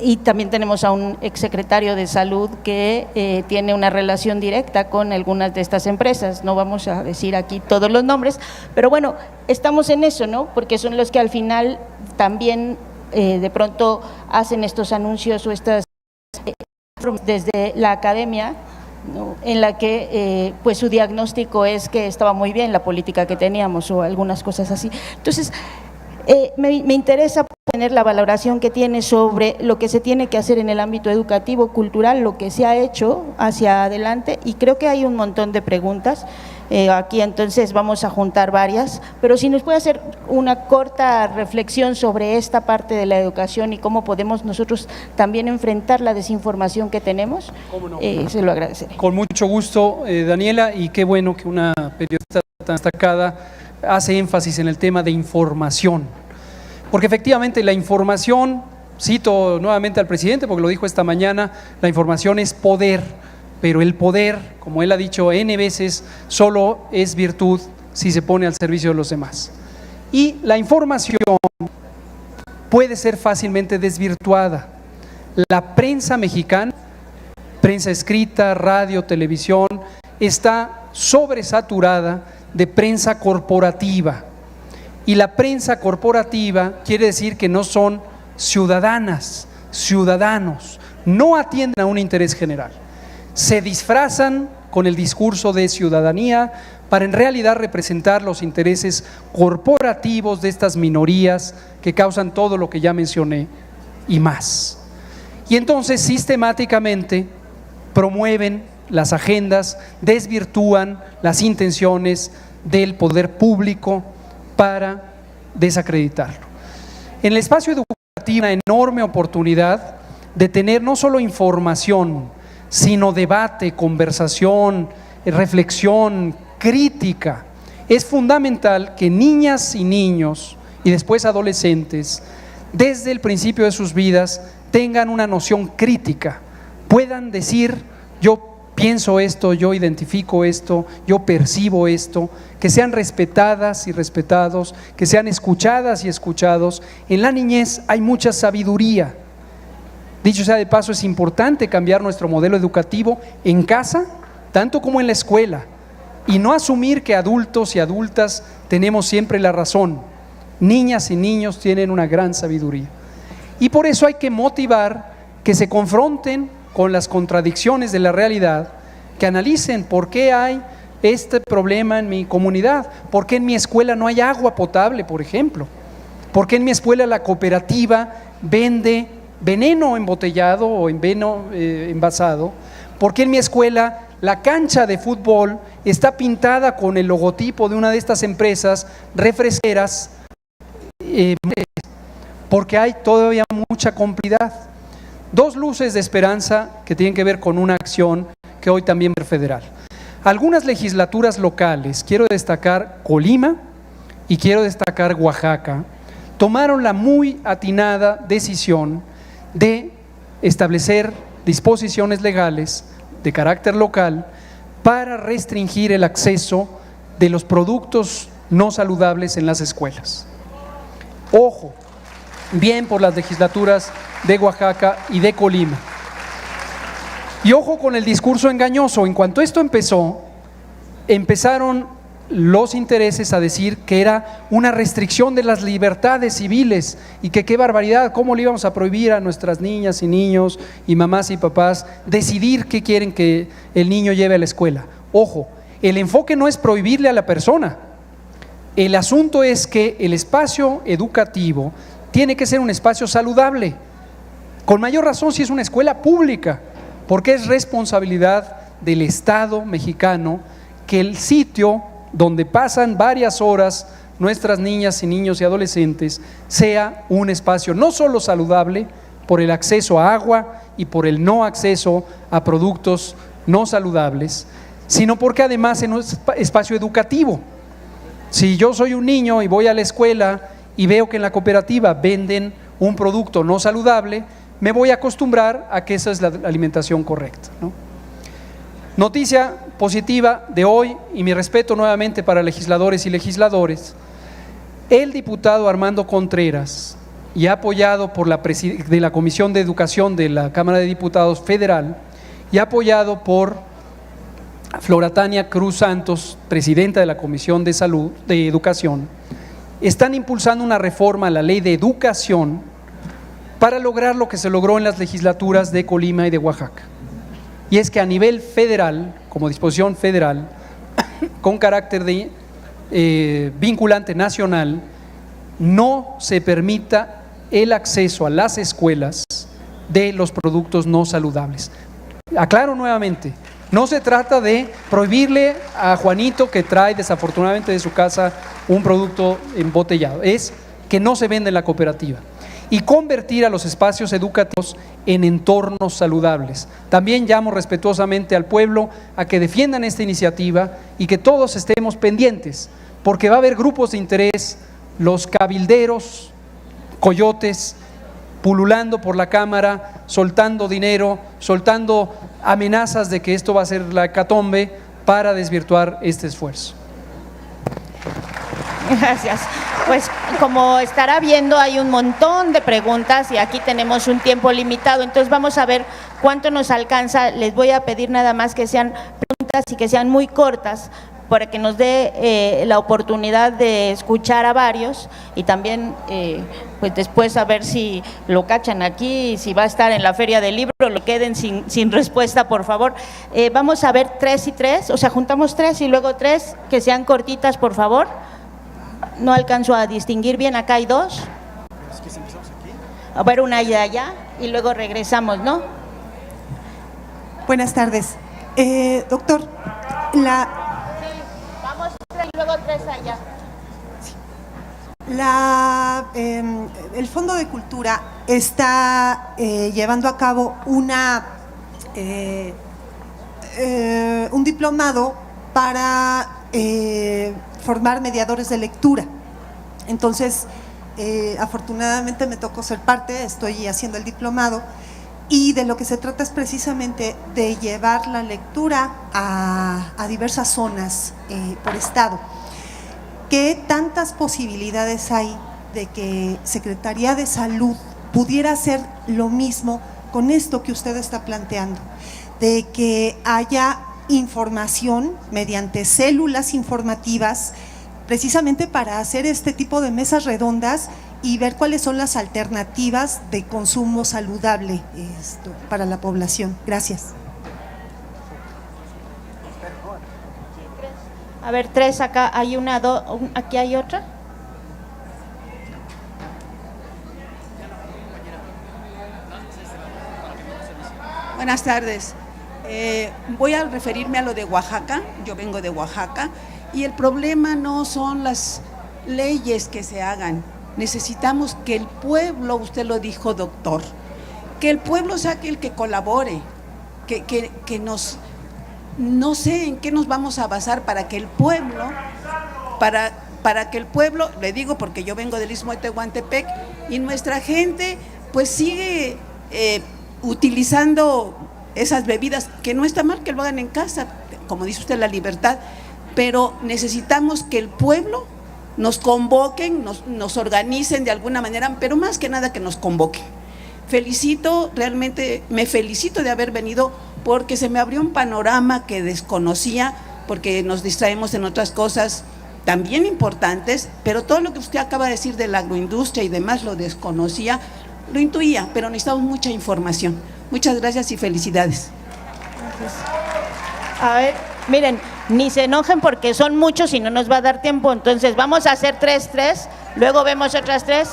y también tenemos a un exsecretario de Salud que tiene una relación directa con algunas de estas empresas. No vamos a decir aquí todos los nombres, pero bueno, estamos en eso, ¿no? Porque son los que al final también de pronto hacen estos anuncios o estas desde la academia, ¿no? En la que pues su diagnóstico es que estaba muy bien la política que teníamos o algunas cosas así. Entonces me interesa tener la valoración que tiene sobre lo que se tiene que hacer en el ámbito educativo, cultural, lo que se ha hecho hacia adelante, y creo que hay un montón de preguntas aquí, entonces vamos a juntar varias, pero si nos puede hacer una corta reflexión sobre esta parte de la educación y cómo podemos nosotros también enfrentar la desinformación que tenemos, ¿cómo no? Se lo agradeceré. Con mucho gusto, Daniela, y qué bueno que una periodista tan destacada hace énfasis en el tema de información, porque efectivamente la información, cito nuevamente al presidente porque lo dijo esta mañana, la información es poder, pero el poder, como él ha dicho N veces, solo es virtud si se pone al servicio de los demás. Y la información puede ser fácilmente desvirtuada. La prensa mexicana, prensa escrita, radio, televisión, está sobresaturada de prensa corporativa. Y la prensa corporativa quiere decir que no son ciudadanas, ciudadanos, no atienden a un interés general. Se disfrazan con el discurso de ciudadanía para en realidad representar los intereses corporativos de estas minorías que causan todo lo que ya mencioné y más. Y entonces sistemáticamente promueven las agendas, desvirtúan las intenciones del poder público para desacreditarlo. En el espacio educativo hay una enorme oportunidad de tener no solo información, sino debate, conversación, reflexión, crítica. Es fundamental que niñas y niños y después adolescentes, desde el principio de sus vidas, tengan una noción crítica, puedan decir: yo pienso esto, yo identifico esto, yo percibo esto, que sean respetadas y respetados, que sean escuchadas y escuchados. En la niñez hay mucha sabiduría. Dicho sea de paso, es importante cambiar nuestro modelo educativo en casa, tanto como en la escuela, y no asumir que adultos y adultas tenemos siempre la razón. Niñas y niños tienen una gran sabiduría. Y por eso hay que motivar que se confronten con las contradicciones de la realidad, que analicen por qué hay este problema en mi comunidad, por qué en mi escuela no hay agua potable, por ejemplo, por qué en mi escuela la cooperativa vende veneno embotellado o veneno envasado, por qué en mi escuela la cancha de fútbol está pintada con el logotipo de una de estas empresas refresqueras, porque hay todavía mucha complicidad. Dos luces de esperanza que tienen que ver con una acción que hoy también es federal. Algunas legislaturas locales, quiero destacar Colima y quiero destacar Oaxaca, tomaron la muy atinada decisión de establecer disposiciones legales de carácter local para restringir el acceso de los productos no saludables en las escuelas. Ojo, bien por las legislaturas de Oaxaca y de Colima. Y ojo con el discurso engañoso. En cuanto esto empezó, empezaron los intereses a decir que era una restricción de las libertades civiles y que qué barbaridad, cómo le íbamos a prohibir a nuestras niñas y niños y mamás y papás decidir qué quieren que el niño lleve a la escuela. Ojo, el enfoque no es prohibirle a la persona. El asunto es que el espacio educativo tiene que ser un espacio saludable, con mayor razón si es una escuela pública, porque es responsabilidad del Estado mexicano que el sitio donde pasan varias horas nuestras niñas y niños y adolescentes sea un espacio no solo saludable por el acceso a agua y por el no acceso a productos no saludables, sino porque además es un espacio educativo. Si yo soy un niño y voy a la escuela y veo que en la cooperativa venden un producto no saludable, me voy a acostumbrar a que esa es la alimentación correcta, ¿no? Noticia positiva de hoy, y mi respeto nuevamente para legisladores y legisladores: el diputado Armando Contreras, y apoyado por de la Comisión de Educación de la Cámara de Diputados Federal, y apoyado por Flora Tania Cruz Santos, presidenta de la Comisión de Salud, de Educación, están impulsando una reforma a la Ley de Educación para lograr lo que se logró en las legislaturas de Colima y de Oaxaca. Y es que a nivel federal, como disposición federal, con carácter de vinculante nacional, no se permita el acceso a las escuelas de los productos no saludables. Aclaro nuevamente, no se trata de prohibirle a Juanito que trae desafortunadamente de su casa un producto embotellado, es que no se vende en la cooperativa, y convertir a los espacios educativos en entornos saludables. También llamo respetuosamente al pueblo a que defiendan esta iniciativa y que todos estemos pendientes, porque va a haber grupos de interés, los cabilderos, coyotes, pululando por la Cámara, soltando dinero, soltando amenazas de que esto va a ser la hecatombe para desvirtuar este esfuerzo. Gracias. Pues como estará viendo, hay un montón de preguntas y aquí tenemos un tiempo limitado, entonces vamos a ver cuánto nos alcanza. Les voy a pedir nada más que sean preguntas y que sean muy cortas para que nos dé la oportunidad de escuchar a varios y también pues después a ver si lo cachan aquí y si va a estar en la Feria del Libro, lo queden sin respuesta, por favor. Vamos a ver 3 y 3, o sea, juntamos 3 y luego 3, que sean cortitas, por favor. No alcanzo a distinguir bien, acá hay 2. A ver, una de allá y luego regresamos, ¿no? Buenas tardes. Doctor, Vamos 3 y luego 3 allá. el Fondo de Cultura está llevando a cabo un diplomado para formar mediadores de lectura. Entonces, afortunadamente me tocó ser parte, estoy haciendo el diplomado y de lo que se trata es precisamente de llevar la lectura a diversas zonas por estado. ¿Qué tantas posibilidades hay de que Secretaría de Salud pudiera hacer lo mismo con esto que usted está planteando? De que haya información mediante células informativas precisamente para hacer este tipo de mesas redondas y ver cuáles son las alternativas de consumo saludable para la población. Gracias. A ver, 3 acá, hay una, aquí hay otra. Buenas tardes. Voy a referirme a lo de Oaxaca. Yo vengo de Oaxaca y el problema no son las leyes que se hagan. Necesitamos que el pueblo, usted lo dijo, doctor, que el pueblo sea el que colabore, que nos, no sé en qué nos vamos a basar para que el pueblo, para que el pueblo, le digo porque yo vengo del Istmo de Tehuantepec y nuestra gente pues sigue utilizando esas bebidas, que no está mal que lo hagan en casa, como dice usted, la libertad, pero necesitamos que el pueblo nos convoquen, nos organicen de alguna manera, pero más que nada que nos convoquen. Felicito, realmente me felicito de haber venido porque se me abrió un panorama que desconocía, porque nos distraemos en otras cosas también importantes, pero todo lo que usted acaba de decir de la agroindustria y demás lo desconocía, lo intuía, pero necesitamos mucha información. Muchas gracias y felicidades. A ver, miren, ni se enojen porque son muchos y no nos va a dar tiempo, entonces vamos a hacer 3, luego vemos otras 3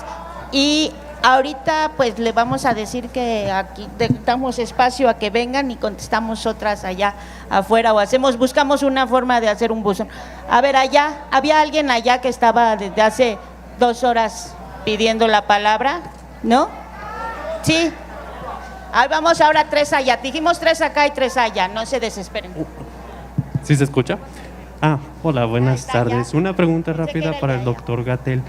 y ahorita pues le vamos a decir que aquí damos espacio a que vengan y contestamos otras allá afuera o buscamos una forma de hacer un buzón. A ver, allá, había alguien allá que estaba desde hace 2 horas pidiendo la palabra, ¿no? Sí. Ahí vamos ahora 3 allá. Dijimos 3 acá y 3 allá. No se desesperen. ¿Sí se escucha? Hola, buenas tardes. Una pregunta rápida para el doctor Gatell.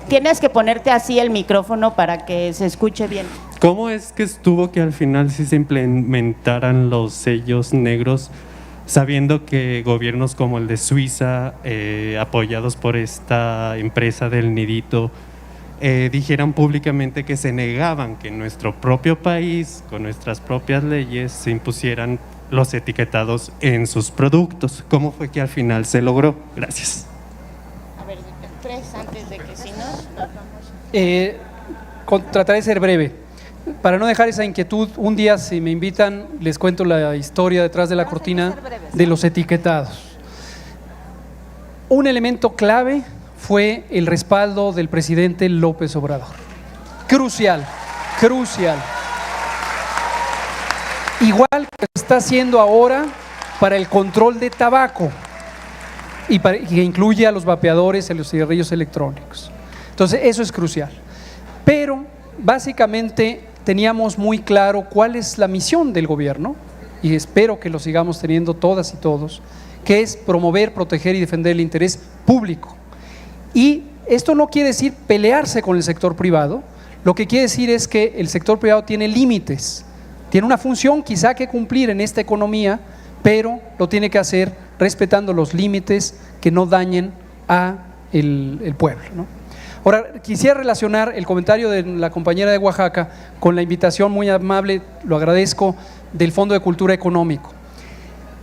Tienes que ponerte así el micrófono para que se escuche bien. ¿Cómo es que estuvo que al final sí se implementaran los sellos negros, sabiendo que gobiernos como el de Suiza, apoyados por esta empresa del Nidito, dijeran públicamente que se negaban que en nuestro propio país, con nuestras propias leyes, se impusieran los etiquetados en sus productos? ¿Cómo fue que al final se logró? Gracias. A ver, 3 antes de que si no nos vamos. Trataré de ser breve. Para no dejar esa inquietud, un día si me invitan les cuento la historia detrás de la cortina de los etiquetados. Un elemento clave fue el respaldo del presidente López Obrador. Crucial. Igual que está haciendo ahora para el control de tabaco y que incluye a los vapeadores y a los cigarrillos electrónicos. Entonces, eso es crucial. Pero, básicamente, teníamos muy claro cuál es la misión del gobierno, y espero que lo sigamos teniendo todas y todos, que es promover, proteger y defender el interés público. Y esto no quiere decir pelearse con el sector privado, lo que quiere decir es que el sector privado tiene límites, tiene una función quizá que cumplir en esta economía, pero lo tiene que hacer respetando los límites que no dañen a el pueblo, ¿no? Ahora, quisiera relacionar el comentario de la compañera de Oaxaca con la invitación muy amable, lo agradezco, del Fondo de Cultura Económico.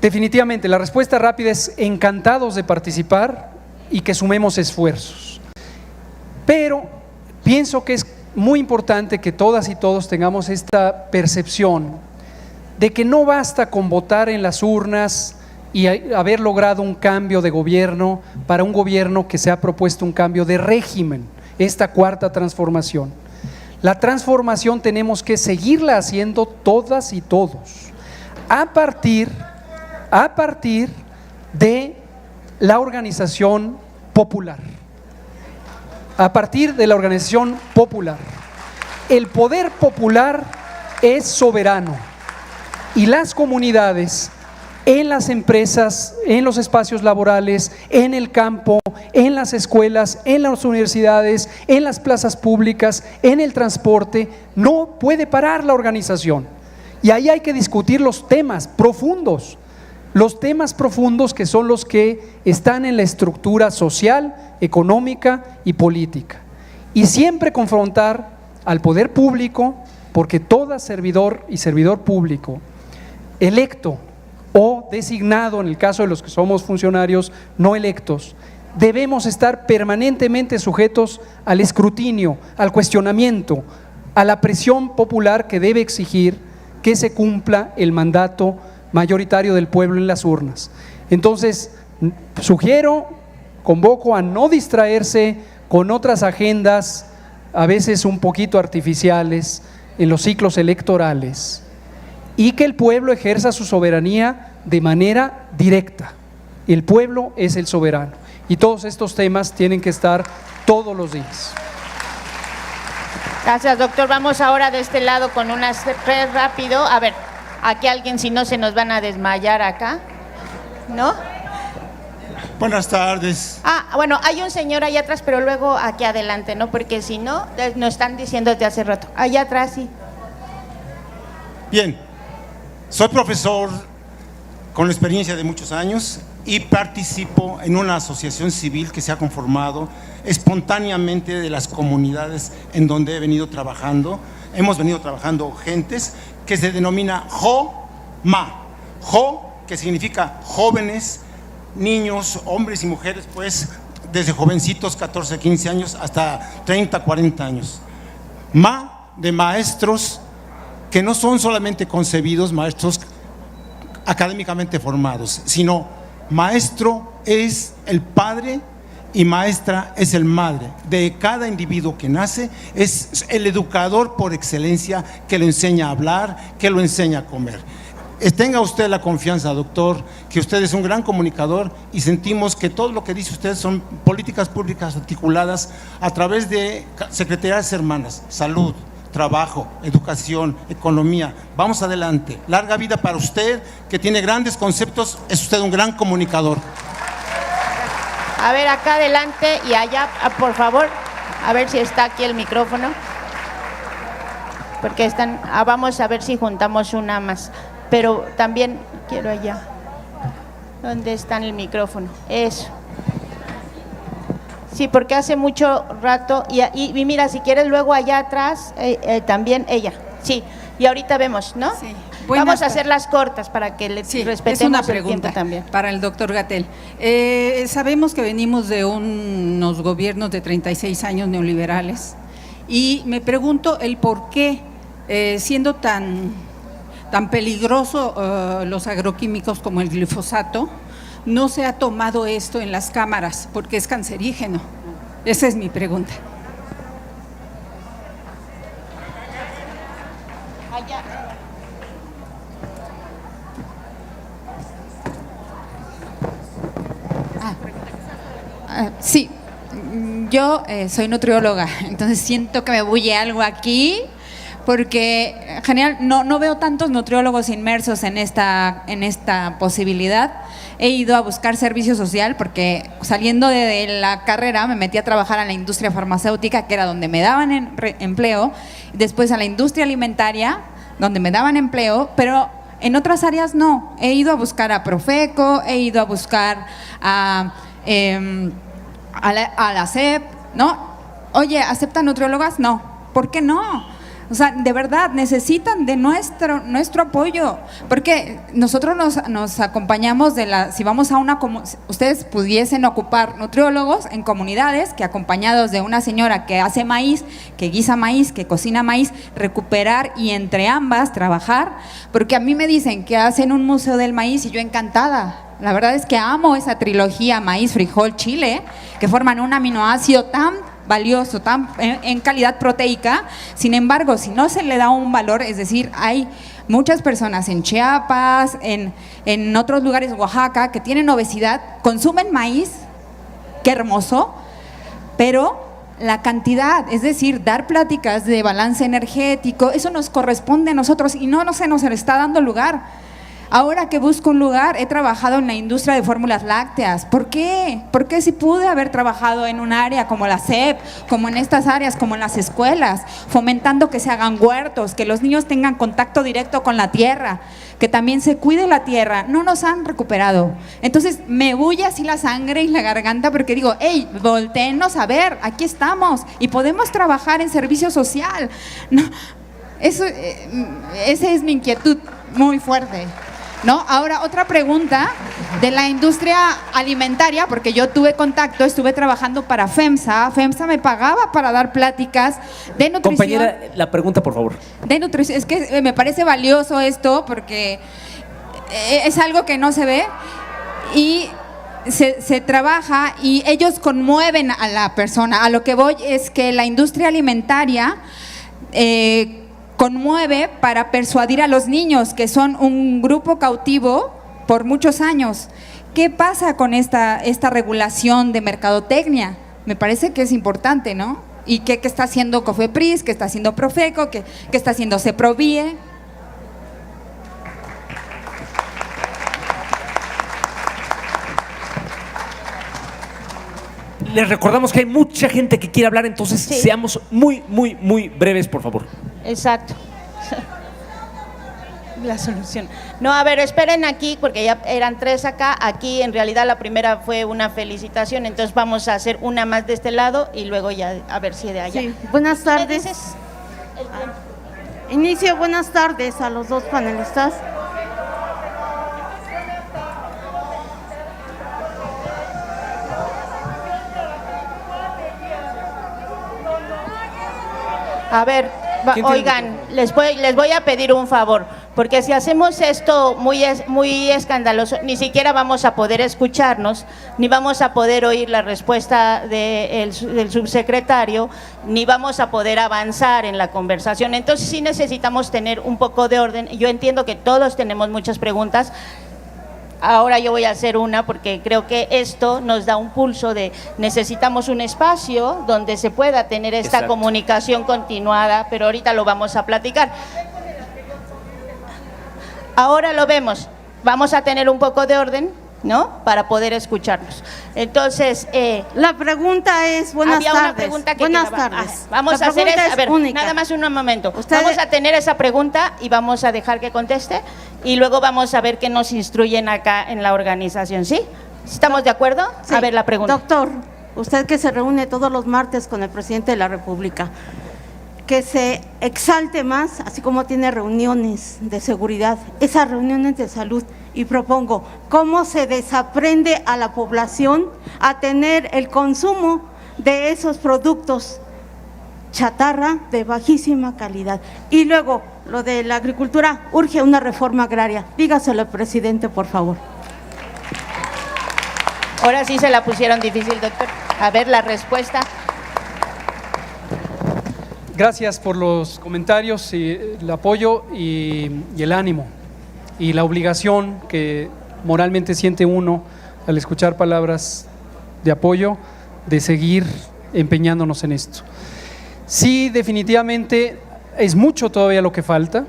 Definitivamente, la respuesta rápida es encantados de participar y que sumemos esfuerzos. Pero pienso que es muy importante que todas y todos tengamos esta percepción de que no basta con votar en las urnas y haber logrado un cambio de gobierno para un gobierno que se ha propuesto un cambio de régimen, esta cuarta transformación. La transformación tenemos que seguirla haciendo todas y todos, a partir de la organización popular. A partir de la organización popular. El poder popular es soberano y las comunidades, en las empresas, en los espacios laborales, en el campo, en las escuelas, en las universidades, en las plazas públicas, en el transporte, no puede parar la organización. Y ahí hay que discutir los temas profundos que son los que están en la estructura social, económica y política. Y siempre confrontar al poder público, porque todo servidor y servidor público electo o designado, en el caso de los que somos funcionarios no electos, debemos estar permanentemente sujetos al escrutinio, al cuestionamiento, a la presión popular que debe exigir que se cumpla el mandato mayoritario del pueblo en las urnas. Entonces, sugiero, convoco a no distraerse con otras agendas, a veces un poquito artificiales, en los ciclos electorales, y que el pueblo ejerza su soberanía de manera directa. El pueblo es el soberano y todos estos temas tienen que estar todos los días. Gracias, doctor. Vamos ahora de este lado con unas tres rápido. A ver, aquí alguien, si no se nos van a desmayar acá, ¿no? Buenas tardes. Bueno, hay un señor allá atrás, pero luego aquí adelante, ¿no? Porque si no, nos están diciendo desde hace rato. Allá atrás, sí. Bien, soy profesor con experiencia de muchos años y participo en una asociación civil que se ha conformado espontáneamente de las comunidades en donde he venido trabajando. Hemos venido trabajando gentes que se denomina JOMA. Jo, que significa jóvenes, niños, hombres y mujeres, pues desde jovencitos, 14, 15 años hasta 30, 40 años. Ma, de maestros que no son solamente concebidos maestros académicamente formados, sino maestro es el padre y maestra es el madre de cada individuo que nace, es el educador por excelencia que lo enseña a hablar, que lo enseña a comer. Tenga usted la confianza, doctor, que usted es un gran comunicador y sentimos que todo lo que dice usted son políticas públicas articuladas a través de secretarías hermanas, salud, trabajo, educación, economía. Vamos adelante. Larga vida para usted, que tiene grandes conceptos, es usted un gran comunicador. A ver, acá adelante y allá, por favor, a ver si está aquí el micrófono. Porque están, vamos a ver si juntamos una más. Pero también quiero allá. ¿Dónde está el micrófono? Eso. Sí, porque hace mucho rato, y mira, si quieres luego allá atrás, también ella, sí, y ahorita vemos, ¿no? Sí. Vamos a hacer las cortas para que le respetemos es una el pregunta tiempo también. para el doctor Gatell. Sabemos que venimos de unos gobiernos de 36 años neoliberales y me pregunto el por qué, siendo tan peligroso los agroquímicos como el glifosato, no se ha tomado esto en las cámaras porque es cancerígeno. Esa es mi pregunta. Allá. Sí, yo soy nutrióloga, entonces siento que me bulle algo aquí, porque en general no veo tantos nutriólogos inmersos en esta posibilidad. He ido a buscar servicio social porque saliendo de la carrera me metí a trabajar en la industria farmacéutica, que era donde me daban empleo, después a la industria alimentaria, donde me daban empleo, pero en otras áreas no. He ido a buscar a Profeco, he ido a buscar a a la SEP, ¿no? Oye, ¿aceptan nutriólogas? No. ¿Por qué no? O sea, de verdad, necesitan de nuestro apoyo, porque nosotros nos acompañamos si vamos a ustedes pudiesen ocupar nutriólogos en comunidades que acompañados de una señora que hace maíz, que guisa maíz, que cocina maíz, recuperar y entre ambas trabajar, porque a mí me dicen que hacen un museo del maíz y yo encantada. La verdad es que amo esa trilogía maíz, frijol, chile, que forman un aminoácido tan valioso, tan en calidad proteica. Sin embargo, si no se le da un valor, es decir, hay muchas personas en Chiapas, en otros lugares, Oaxaca, que tienen obesidad, consumen maíz, qué hermoso, pero la cantidad, es decir, dar pláticas de balance energético, eso nos corresponde a nosotros y no se nos está dando lugar. Ahora que busco un lugar, he trabajado en la industria de fórmulas lácteas. ¿Por qué? Porque si pude haber trabajado en un área como la SEP, como en estas áreas, como en las escuelas, fomentando que se hagan huertos, que los niños tengan contacto directo con la tierra, que también se cuide la tierra. No nos han recuperado. Entonces me bulle así la sangre y la garganta porque digo, hey, voltéennos a ver, aquí estamos y podemos trabajar en servicio social. No, esa es mi inquietud muy fuerte. ¿No? Ahora, otra pregunta de la industria alimentaria, porque yo tuve contacto, estuve trabajando para FEMSA. FEMSA me pagaba para dar pláticas de nutrición. Compañera, la pregunta, por favor. De nutrición, es que me parece valioso esto porque es algo que no se ve y se trabaja y ellos conmueven a la persona. A lo que voy es que la industria alimentaria conmueve para persuadir a los niños, que son un grupo cautivo por muchos años. ¿Qué pasa con esta regulación de mercadotecnia? Me parece que es importante, ¿no? ¿Y qué está haciendo COFEPRIS, qué está haciendo Profeco, qué está haciendo CEPROVIE? Les recordamos que hay mucha gente que quiere hablar, entonces Sí. seamos muy, muy, muy breves, por favor. Exacto. La solución. No, a ver, esperen aquí, porque ya eran 3 acá. Aquí, en realidad, la primera fue una felicitación, entonces vamos a hacer una más de este lado y luego ya a ver si de allá. Sí, buenas ¿Me tardes. dices el tiempo? Inicio, buenas tardes a los dos panelistas. A ver, ¿Quién tiene oigan, les voy a pedir un favor, porque si hacemos esto muy escandaloso, ni siquiera vamos a poder escucharnos, ni vamos a poder oír la respuesta del subsecretario, ni vamos a poder avanzar en la conversación. Entonces sí necesitamos tener un poco de orden. Yo entiendo que todos tenemos muchas preguntas. Ahora yo voy a hacer una porque creo que esto nos da un pulso de necesitamos un espacio donde se pueda tener esta Exacto. comunicación continuada, pero ahorita lo vamos a platicar. Ahora lo vemos, vamos a tener un poco de orden, ¿no? Para poder escucharnos. Entonces, La pregunta es, buenas había tardes. una pregunta que buenas quedaba. tardes. Vamos La a hacer pregunta eso. A es ver, única. nada más un momento. Ustedes- Vamos a tener esa pregunta y vamos a dejar que conteste y luego vamos a ver qué nos instruyen acá en la organización, ¿sí? ¿Estamos de acuerdo? Sí. A ver la pregunta. Doctor, usted que se reúne todos los martes con el presidente de la República, que se exalte más, así como tiene reuniones de seguridad, esas reuniones de salud, y propongo cómo se desaprende a la población a tener el consumo de esos productos chatarra de bajísima calidad. Y luego, lo de la agricultura, urge una reforma agraria. Dígaselo al presidente, por favor. Ahora sí se la pusieron difícil, doctor. A ver la respuesta. Gracias por los comentarios, y el apoyo y el ánimo y la obligación que moralmente siente uno al escuchar palabras de apoyo, de seguir empeñándonos en esto. Sí, definitivamente es mucho todavía lo que falta.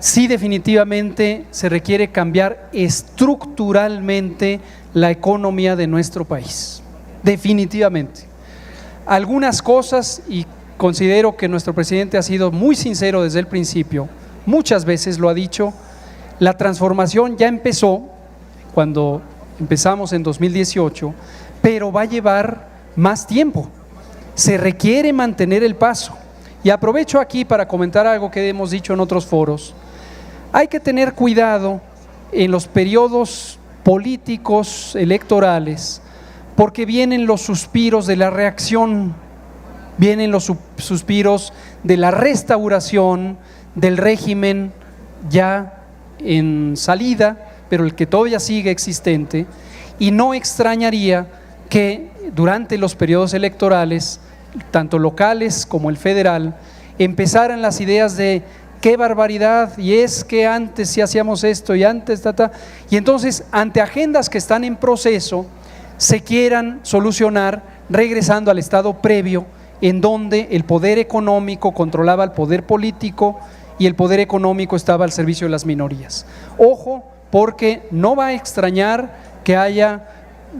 Sí, definitivamente se requiere cambiar estructuralmente la economía de nuestro país. Definitivamente. Algunas cosas, y considero que nuestro presidente ha sido muy sincero desde el principio, muchas veces lo ha dicho, la transformación ya empezó cuando empezamos en 2018, pero va a llevar más tiempo. Se requiere mantener el paso. Y aprovecho aquí para comentar algo que hemos dicho en otros foros. Hay que tener cuidado en los periodos políticos electorales, porque vienen los suspiros de la reacción, vienen los suspiros de la restauración del régimen ya en salida, pero el que todavía sigue existente, y no extrañaría que durante los periodos electorales, tanto locales como el federal, empezaran las ideas de qué barbaridad, y es que antes sí hacíamos esto y antes y entonces ante agendas que están en proceso se quieran solucionar regresando al estado previo, en donde el poder económico controlaba el poder político y el poder económico estaba al servicio de las minorías. Ojo, porque no va a extrañar que haya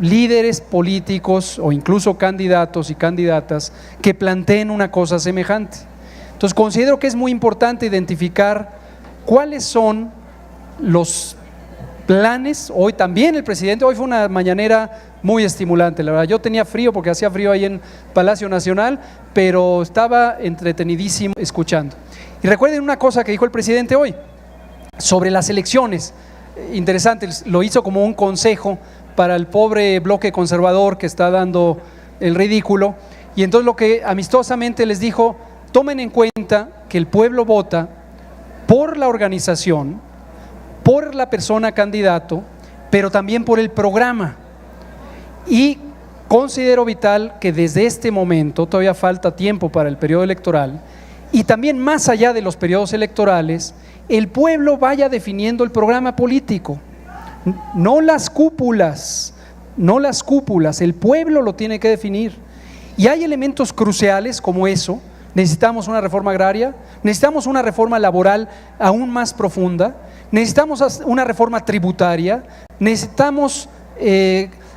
líderes políticos o incluso candidatos y candidatas que planteen una cosa semejante. Entonces considero que es muy importante identificar cuáles son los planes. Hoy también el presidente, hoy fue una mañanera muy estimulante, la verdad. Yo tenía frío porque hacía frío ahí en Palacio Nacional, pero estaba entretenidísimo escuchando. Y recuerden una cosa que dijo el presidente hoy sobre las elecciones. Interesante, lo hizo como un consejo para el pobre bloque conservador que está dando el ridículo, y entonces lo que amistosamente les dijo: tomen en cuenta que el pueblo vota por la organización, por la persona candidato, pero también por el programa, y considero vital que desde este momento, todavía falta tiempo para el periodo electoral, y también más allá de los periodos electorales, el pueblo vaya definiendo el programa político. No las cúpulas, el pueblo lo tiene que definir. Y hay elementos cruciales como eso. Necesitamos una reforma agraria, necesitamos una reforma laboral aún más profunda, necesitamos una reforma tributaria, necesitamos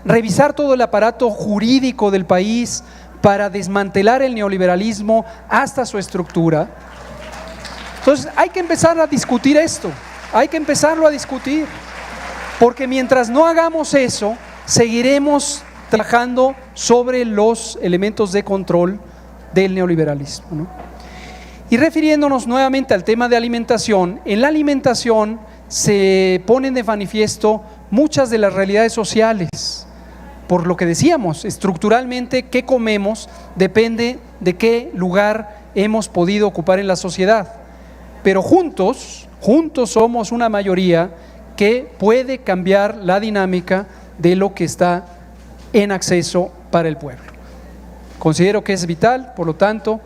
revisar todo el aparato jurídico del país para desmantelar el neoliberalismo hasta su estructura. Entonces hay que empezar a discutir esto, hay que empezarlo a discutir. Porque mientras no hagamos eso, seguiremos trabajando sobre los elementos de control del neoliberalismo, ¿no? Y refiriéndonos nuevamente al tema de alimentación, en la alimentación se ponen de manifiesto muchas de las realidades sociales. Por lo que decíamos, estructuralmente, qué comemos depende de qué lugar hemos podido ocupar en la sociedad. Pero juntos somos una mayoría que puede cambiar la dinámica de lo que está en acceso para el pueblo. Considero que es vital, por lo tanto,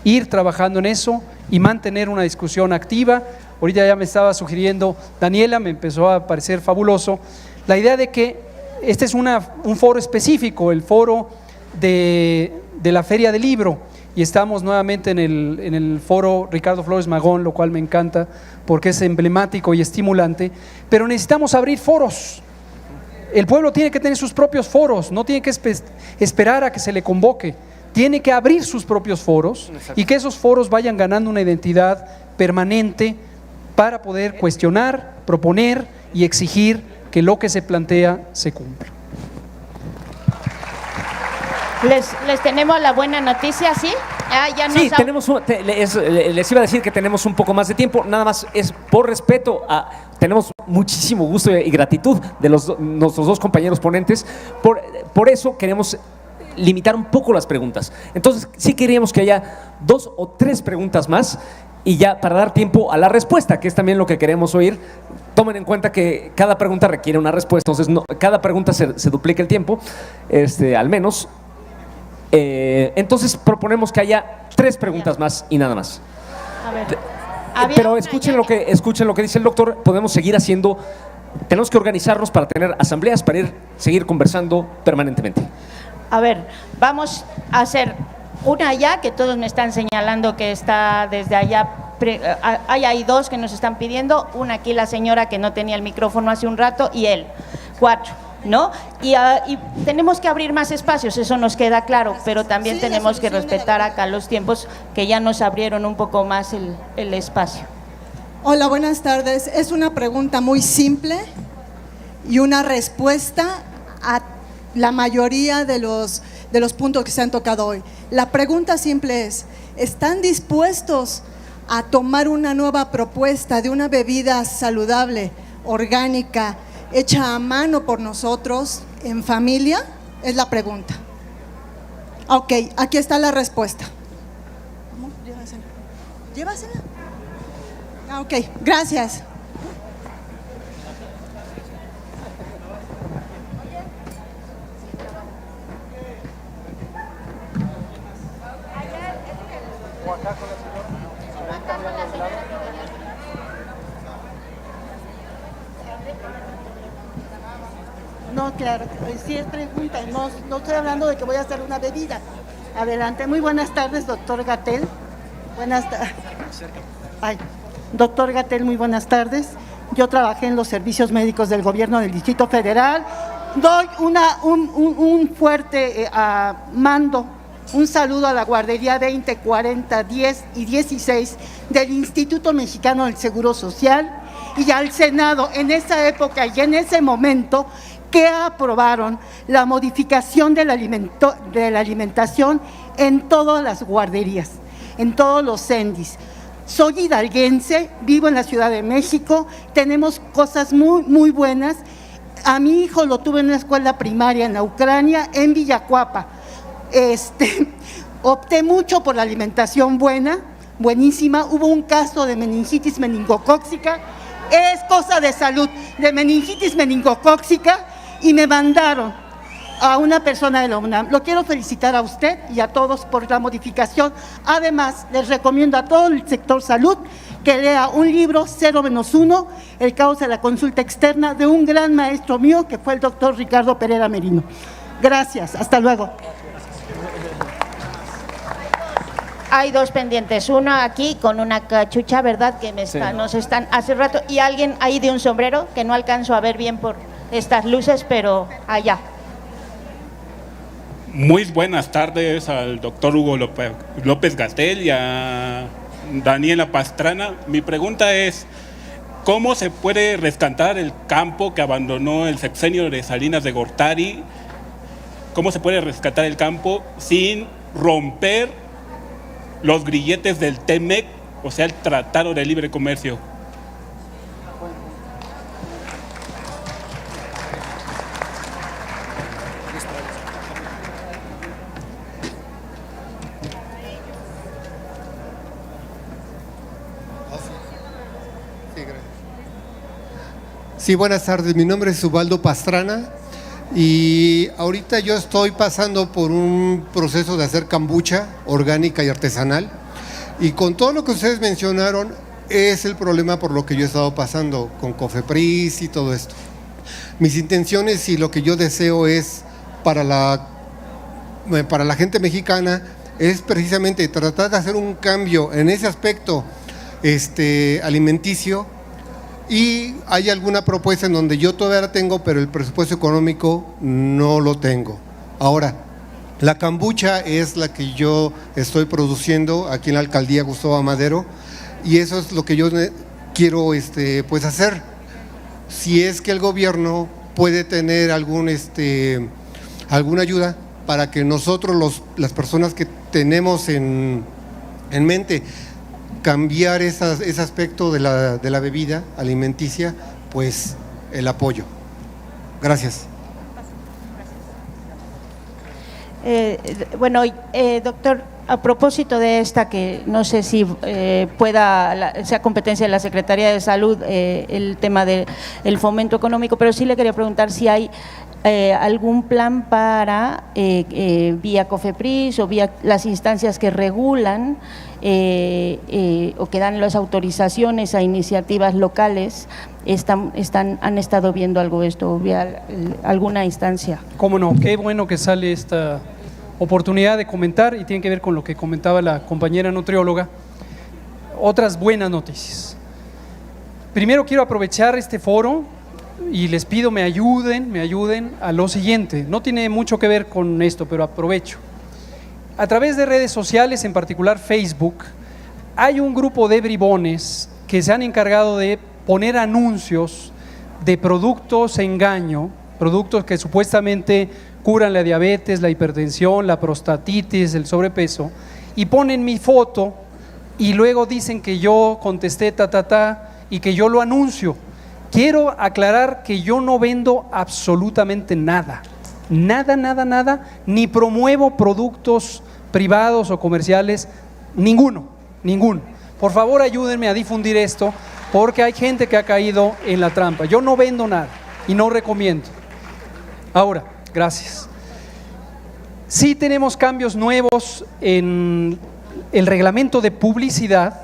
ir trabajando en eso y mantener una discusión activa. Ahorita ya me estaba sugiriendo Daniela, me empezó a parecer fabuloso, la idea de que este es un foro específico, el foro de la Feria del Libro, y estamos nuevamente en el foro Ricardo Flores Magón, lo cual me encanta porque es emblemático y estimulante, pero necesitamos abrir foros. El pueblo tiene que tener sus propios foros, no tiene que esperar a que se le convoque, tiene que abrir sus propios foros. Exacto. Y que esos foros vayan ganando una identidad permanente para poder cuestionar, proponer y exigir que lo que se plantea se cumpla. Les tenemos la buena noticia, ¿sí? Ya sí, les iba a decir que tenemos un poco más de tiempo, nada más es por respeto tenemos muchísimo gusto y gratitud de nuestros dos compañeros ponentes, por eso queremos limitar un poco las preguntas. Entonces sí queríamos que haya 2 o 3 preguntas más, y ya para dar tiempo a la respuesta, que es también lo que queremos oír. Tomen en cuenta que cada pregunta requiere una respuesta, entonces cada pregunta se duplica el tiempo, al menos. Entonces proponemos que haya 3 preguntas más y nada más. A ver, pero escuchen lo que dice el doctor. Podemos seguir haciendo, tenemos que organizarnos para tener asambleas, para seguir conversando permanentemente. A ver, vamos a hacer una allá, que todos me están señalando que está desde allá. Hay 2 que nos están pidiendo, una aquí la señora que no tenía el micrófono hace un rato, y él, 4. ¿No? Y tenemos que abrir más espacios, eso nos queda claro, pero también tenemos que respetar acá los tiempos, que ya nos abrieron un poco más el espacio. Hola, buenas tardes. Es una pregunta muy simple y una respuesta la mayoría de los puntos que se han tocado hoy. La pregunta simple es, ¿están dispuestos a tomar una nueva propuesta de una bebida saludable, orgánica, hecha a mano por nosotros, en familia? Es la pregunta. Ok, aquí está la respuesta. Llévasela. ¿Llévasela? Ok, gracias. No, claro, sí es pregunta, no estoy hablando de que voy a hacer una bebida. Adelante, muy buenas tardes, doctor Gatell. Buenas tardes. Doctor Gatell, muy buenas tardes. Yo trabajé en los servicios médicos del gobierno del Distrito Federal. Doy un fuerte mando, un saludo a la guardería 20, 40, 10 y 16 del Instituto Mexicano del Seguro Social y al Senado en esa época y en ese momento que aprobaron la modificación de la alimentación en todas las guarderías, en todos los CENDIs. Soy hidalguense, vivo en la Ciudad de México, tenemos cosas muy buenas. A mi hijo lo tuve en una escuela primaria en la Ucrania, en Villacuapa. Opté mucho por la alimentación buenísima. Hubo un caso de meningitis meningocócica, es cosa de salud, de meningitis meningocócica, y me mandaron a una persona de la UNAM. Lo quiero felicitar a usted y a todos por la modificación. Además, les recomiendo a todo el sector salud que lea un libro, 0-1, El caos de la consulta externa, de un gran maestro mío, que fue el doctor Ricardo Pereira Merino. Gracias, hasta luego. Hay dos pendientes, uno aquí con una cachucha, ¿verdad? Que nos están hace rato, y alguien ahí de un sombrero que no alcanzo a ver bien por estas luces, pero allá. Muy buenas tardes al doctor Hugo López Gatell y a Daniela Pastrana. Mi pregunta es, ¿cómo se puede rescatar el campo que abandonó el sexenio de Salinas de Gortari? ¿Cómo se puede rescatar el campo sin romper los grilletes del TEMEC, o sea, el Tratado de Libre Comercio? Sí, buenas tardes. Mi nombre es Ubaldo Pastrana y ahorita yo estoy pasando por un proceso de hacer kombucha orgánica y artesanal, y con todo lo que ustedes mencionaron es el problema por lo que yo he estado pasando con Cofepris y todo esto. Mis intenciones y lo que yo deseo es para la gente mexicana es precisamente tratar de hacer un cambio en ese aspecto alimenticio. Y hay alguna propuesta en donde yo todavía la tengo, pero el presupuesto económico no lo tengo. Ahora, la kombucha es la que yo estoy produciendo aquí en la alcaldía Gustavo Amadero, y eso es lo que yo quiero pues hacer. Si es que el gobierno puede tener alguna ayuda para que nosotros, las personas que tenemos en mente, cambiar ese aspecto de la bebida alimenticia, pues el apoyo. Gracias. Doctor, a propósito de esta, que no sé si sea competencia de la Secretaría de Salud el tema del fomento económico, pero sí le quería preguntar si hay algún plan para, vía Cofepris o vía las instancias que regulan o que dan las autorizaciones a iniciativas locales, han estado viendo algo de esto, vía alguna instancia. Cómo no, qué bueno que sale esta oportunidad de comentar, y tiene que ver con lo que comentaba la compañera nutrióloga. Otras buenas noticias. Primero quiero aprovechar este foro y les pido me ayuden a lo siguiente. No tiene mucho que ver con esto, pero aprovecho. A través de redes sociales, en particular Facebook, hay un grupo de bribones que se han encargado de poner anuncios de productos engaño, productos que supuestamente curan la diabetes, la hipertensión, la prostatitis, el sobrepeso, y ponen mi foto y luego dicen que yo contesté y que yo lo anuncio. Quiero aclarar que yo no vendo absolutamente nada, ni promuevo productos privados o comerciales, ninguno. Por favor, ayúdenme a difundir esto, porque hay gente que ha caído en la trampa. Yo no vendo nada y no recomiendo. Ahora, gracias. Sí tenemos cambios nuevos en el reglamento de publicidad.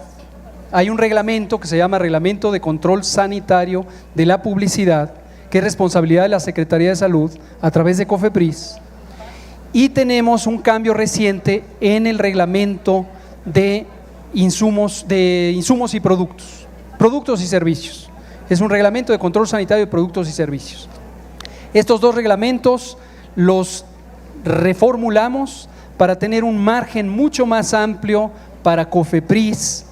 Hay un reglamento que se llama Reglamento de Control Sanitario de la Publicidad, que es responsabilidad de la Secretaría de Salud a través de COFEPRIS. Y tenemos un cambio reciente en el reglamento de insumos y productos y servicios. Es un reglamento de control sanitario de productos y servicios. Estos dos reglamentos los reformulamos para tener un margen mucho más amplio para COFEPRIS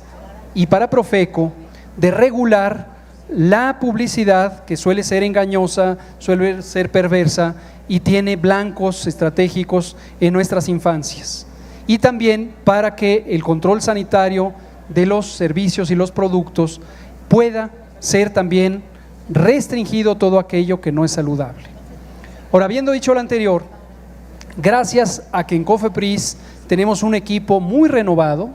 y para Profeco de regular la publicidad, que suele ser engañosa, suele ser perversa y tiene blancos estratégicos en nuestras infancias. Y también para que el control sanitario de los servicios y los productos pueda ser también restringido todo aquello que no es saludable. Ahora, habiendo dicho lo anterior, gracias a que en COFEPRIS tenemos un equipo muy renovado,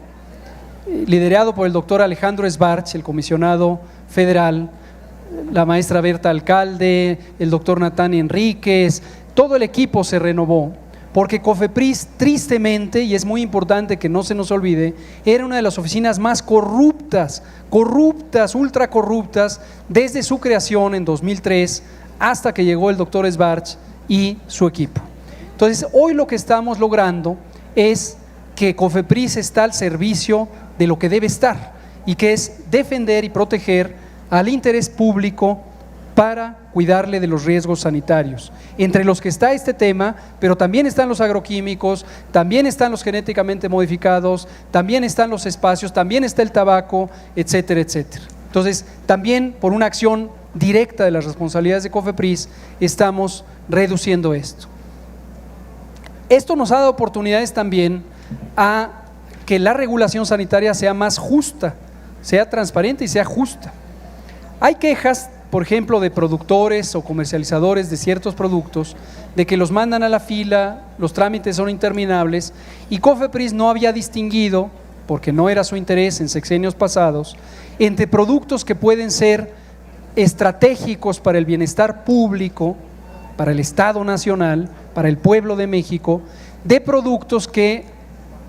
liderado por el doctor Alejandro Sbarch, el comisionado federal, la maestra Berta Alcalde, el doctor Natán Enríquez, todo el equipo se renovó, porque COFEPRIS, tristemente, y es muy importante que no se nos olvide, era una de las oficinas más corruptas, ultra corruptas, desde su creación en 2003 hasta que llegó el doctor Sbarch y su equipo. Entonces, hoy lo que estamos logrando es que COFEPRIS está al servicio de lo que debe estar, y que es defender y proteger al interés público para cuidarle de los riesgos sanitarios, entre los que está este tema, pero también están los agroquímicos, también están los genéticamente modificados, también están los espacios, también está el tabaco, etcétera, etcétera. Entonces, también por una acción directa de las responsabilidades de COFEPRIS, estamos reduciendo esto. Esto nos ha dado oportunidades también a que la regulación sanitaria sea más justa, sea transparente y sea justa. Hay quejas, por ejemplo, de productores o comercializadores de ciertos productos, de que los mandan a la fila, los trámites son interminables, y COFEPRIS no había distinguido, porque no era su interés en sexenios pasados, entre productos que pueden ser estratégicos para el bienestar público, para el Estado Nacional, para el pueblo de México, de productos que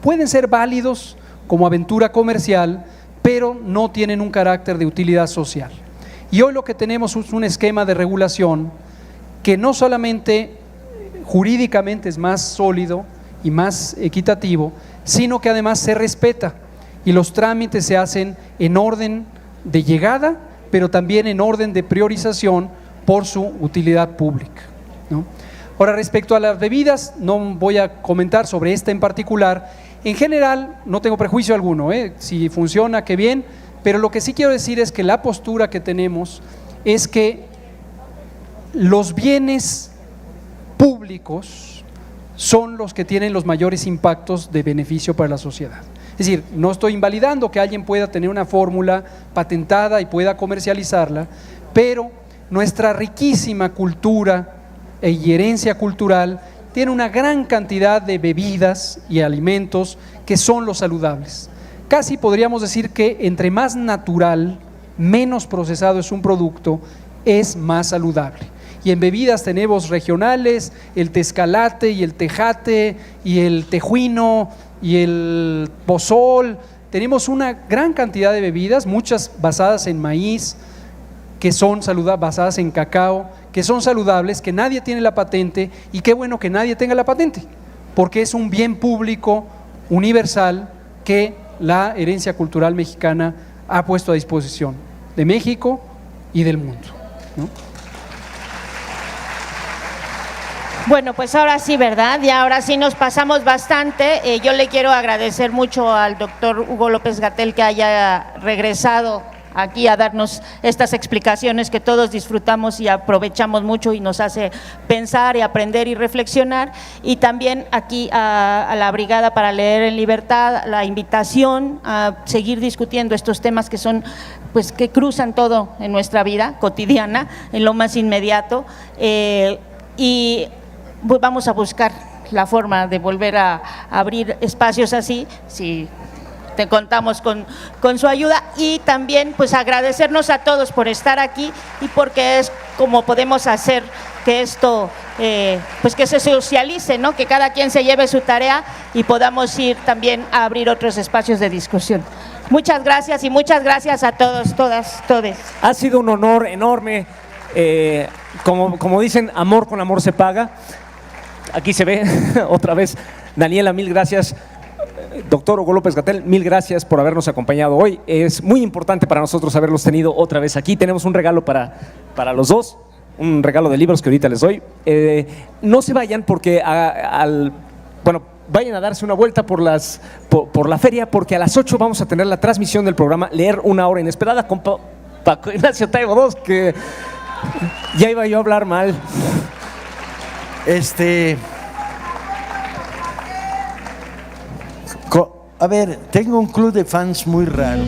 pueden ser válidos como aventura comercial, pero no tienen un carácter de utilidad social. Y hoy lo que tenemos es un esquema de regulación que no solamente jurídicamente es más sólido y más equitativo, sino que además se respeta, y los trámites se hacen en orden de llegada, pero también en orden de priorización por su utilidad pública, ¿no? Ahora, respecto a las bebidas, no voy a comentar sobre esta en particular. En general, no tengo prejuicio alguno, si funciona, qué bien, pero lo que sí quiero decir es que la postura que tenemos es que los bienes públicos son los que tienen los mayores impactos de beneficio para la sociedad. Es decir, no estoy invalidando que alguien pueda tener una fórmula patentada y pueda comercializarla, pero nuestra riquísima cultura y herencia cultural tiene una gran cantidad de bebidas y alimentos que son los saludables. Casi podríamos decir que entre más natural, menos procesado es un producto, es más saludable. Y en bebidas tenemos regionales, el tezcalate y el tejate y el tejuino y el pozol. Tenemos una gran cantidad de bebidas, muchas basadas en maíz, que son saludables, basadas en cacao, que son saludables, que nadie tiene la patente, y qué bueno que nadie tenga la patente, porque es un bien público universal que la herencia cultural mexicana ha puesto a disposición de México y del mundo, ¿no? Bueno, pues ahora sí, ¿verdad? Y ahora sí nos pasamos bastante. Yo le quiero agradecer mucho al doctor Hugo López-Gatell que haya regresado aquí a darnos estas explicaciones que todos disfrutamos y aprovechamos mucho y nos hace pensar y aprender y reflexionar. Y también aquí a la Brigada para Leer en Libertad, la invitación a seguir discutiendo estos temas que son, pues, que cruzan todo en nuestra vida cotidiana, en lo más inmediato, y vamos a buscar la forma de volver a abrir espacios así, si te contamos con su ayuda, y también pues agradecernos a todos por estar aquí y porque es como podemos hacer que esto pues que se socialice, ¿no? Que cada quien se lleve su tarea y podamos ir también a abrir otros espacios de discusión. Muchas gracias y muchas gracias a todos, todas, todes. Ha sido un honor enorme. Como dicen, amor con amor se paga. Aquí se ve otra vez. Daniela, mil gracias. Doctor Hugo López-Gatell, mil gracias por habernos acompañado hoy. Es muy importante para nosotros haberlos tenido otra vez aquí. Tenemos un regalo para los dos, un regalo de libros que ahorita les doy. No se vayan porque vayan a darse una vuelta por la feria, porque a las 8 vamos a tener la transmisión del programa Leer una hora inesperada con Paco Ignacio Taibo II, que ya iba yo a hablar mal. A ver, tengo un club de fans muy raro.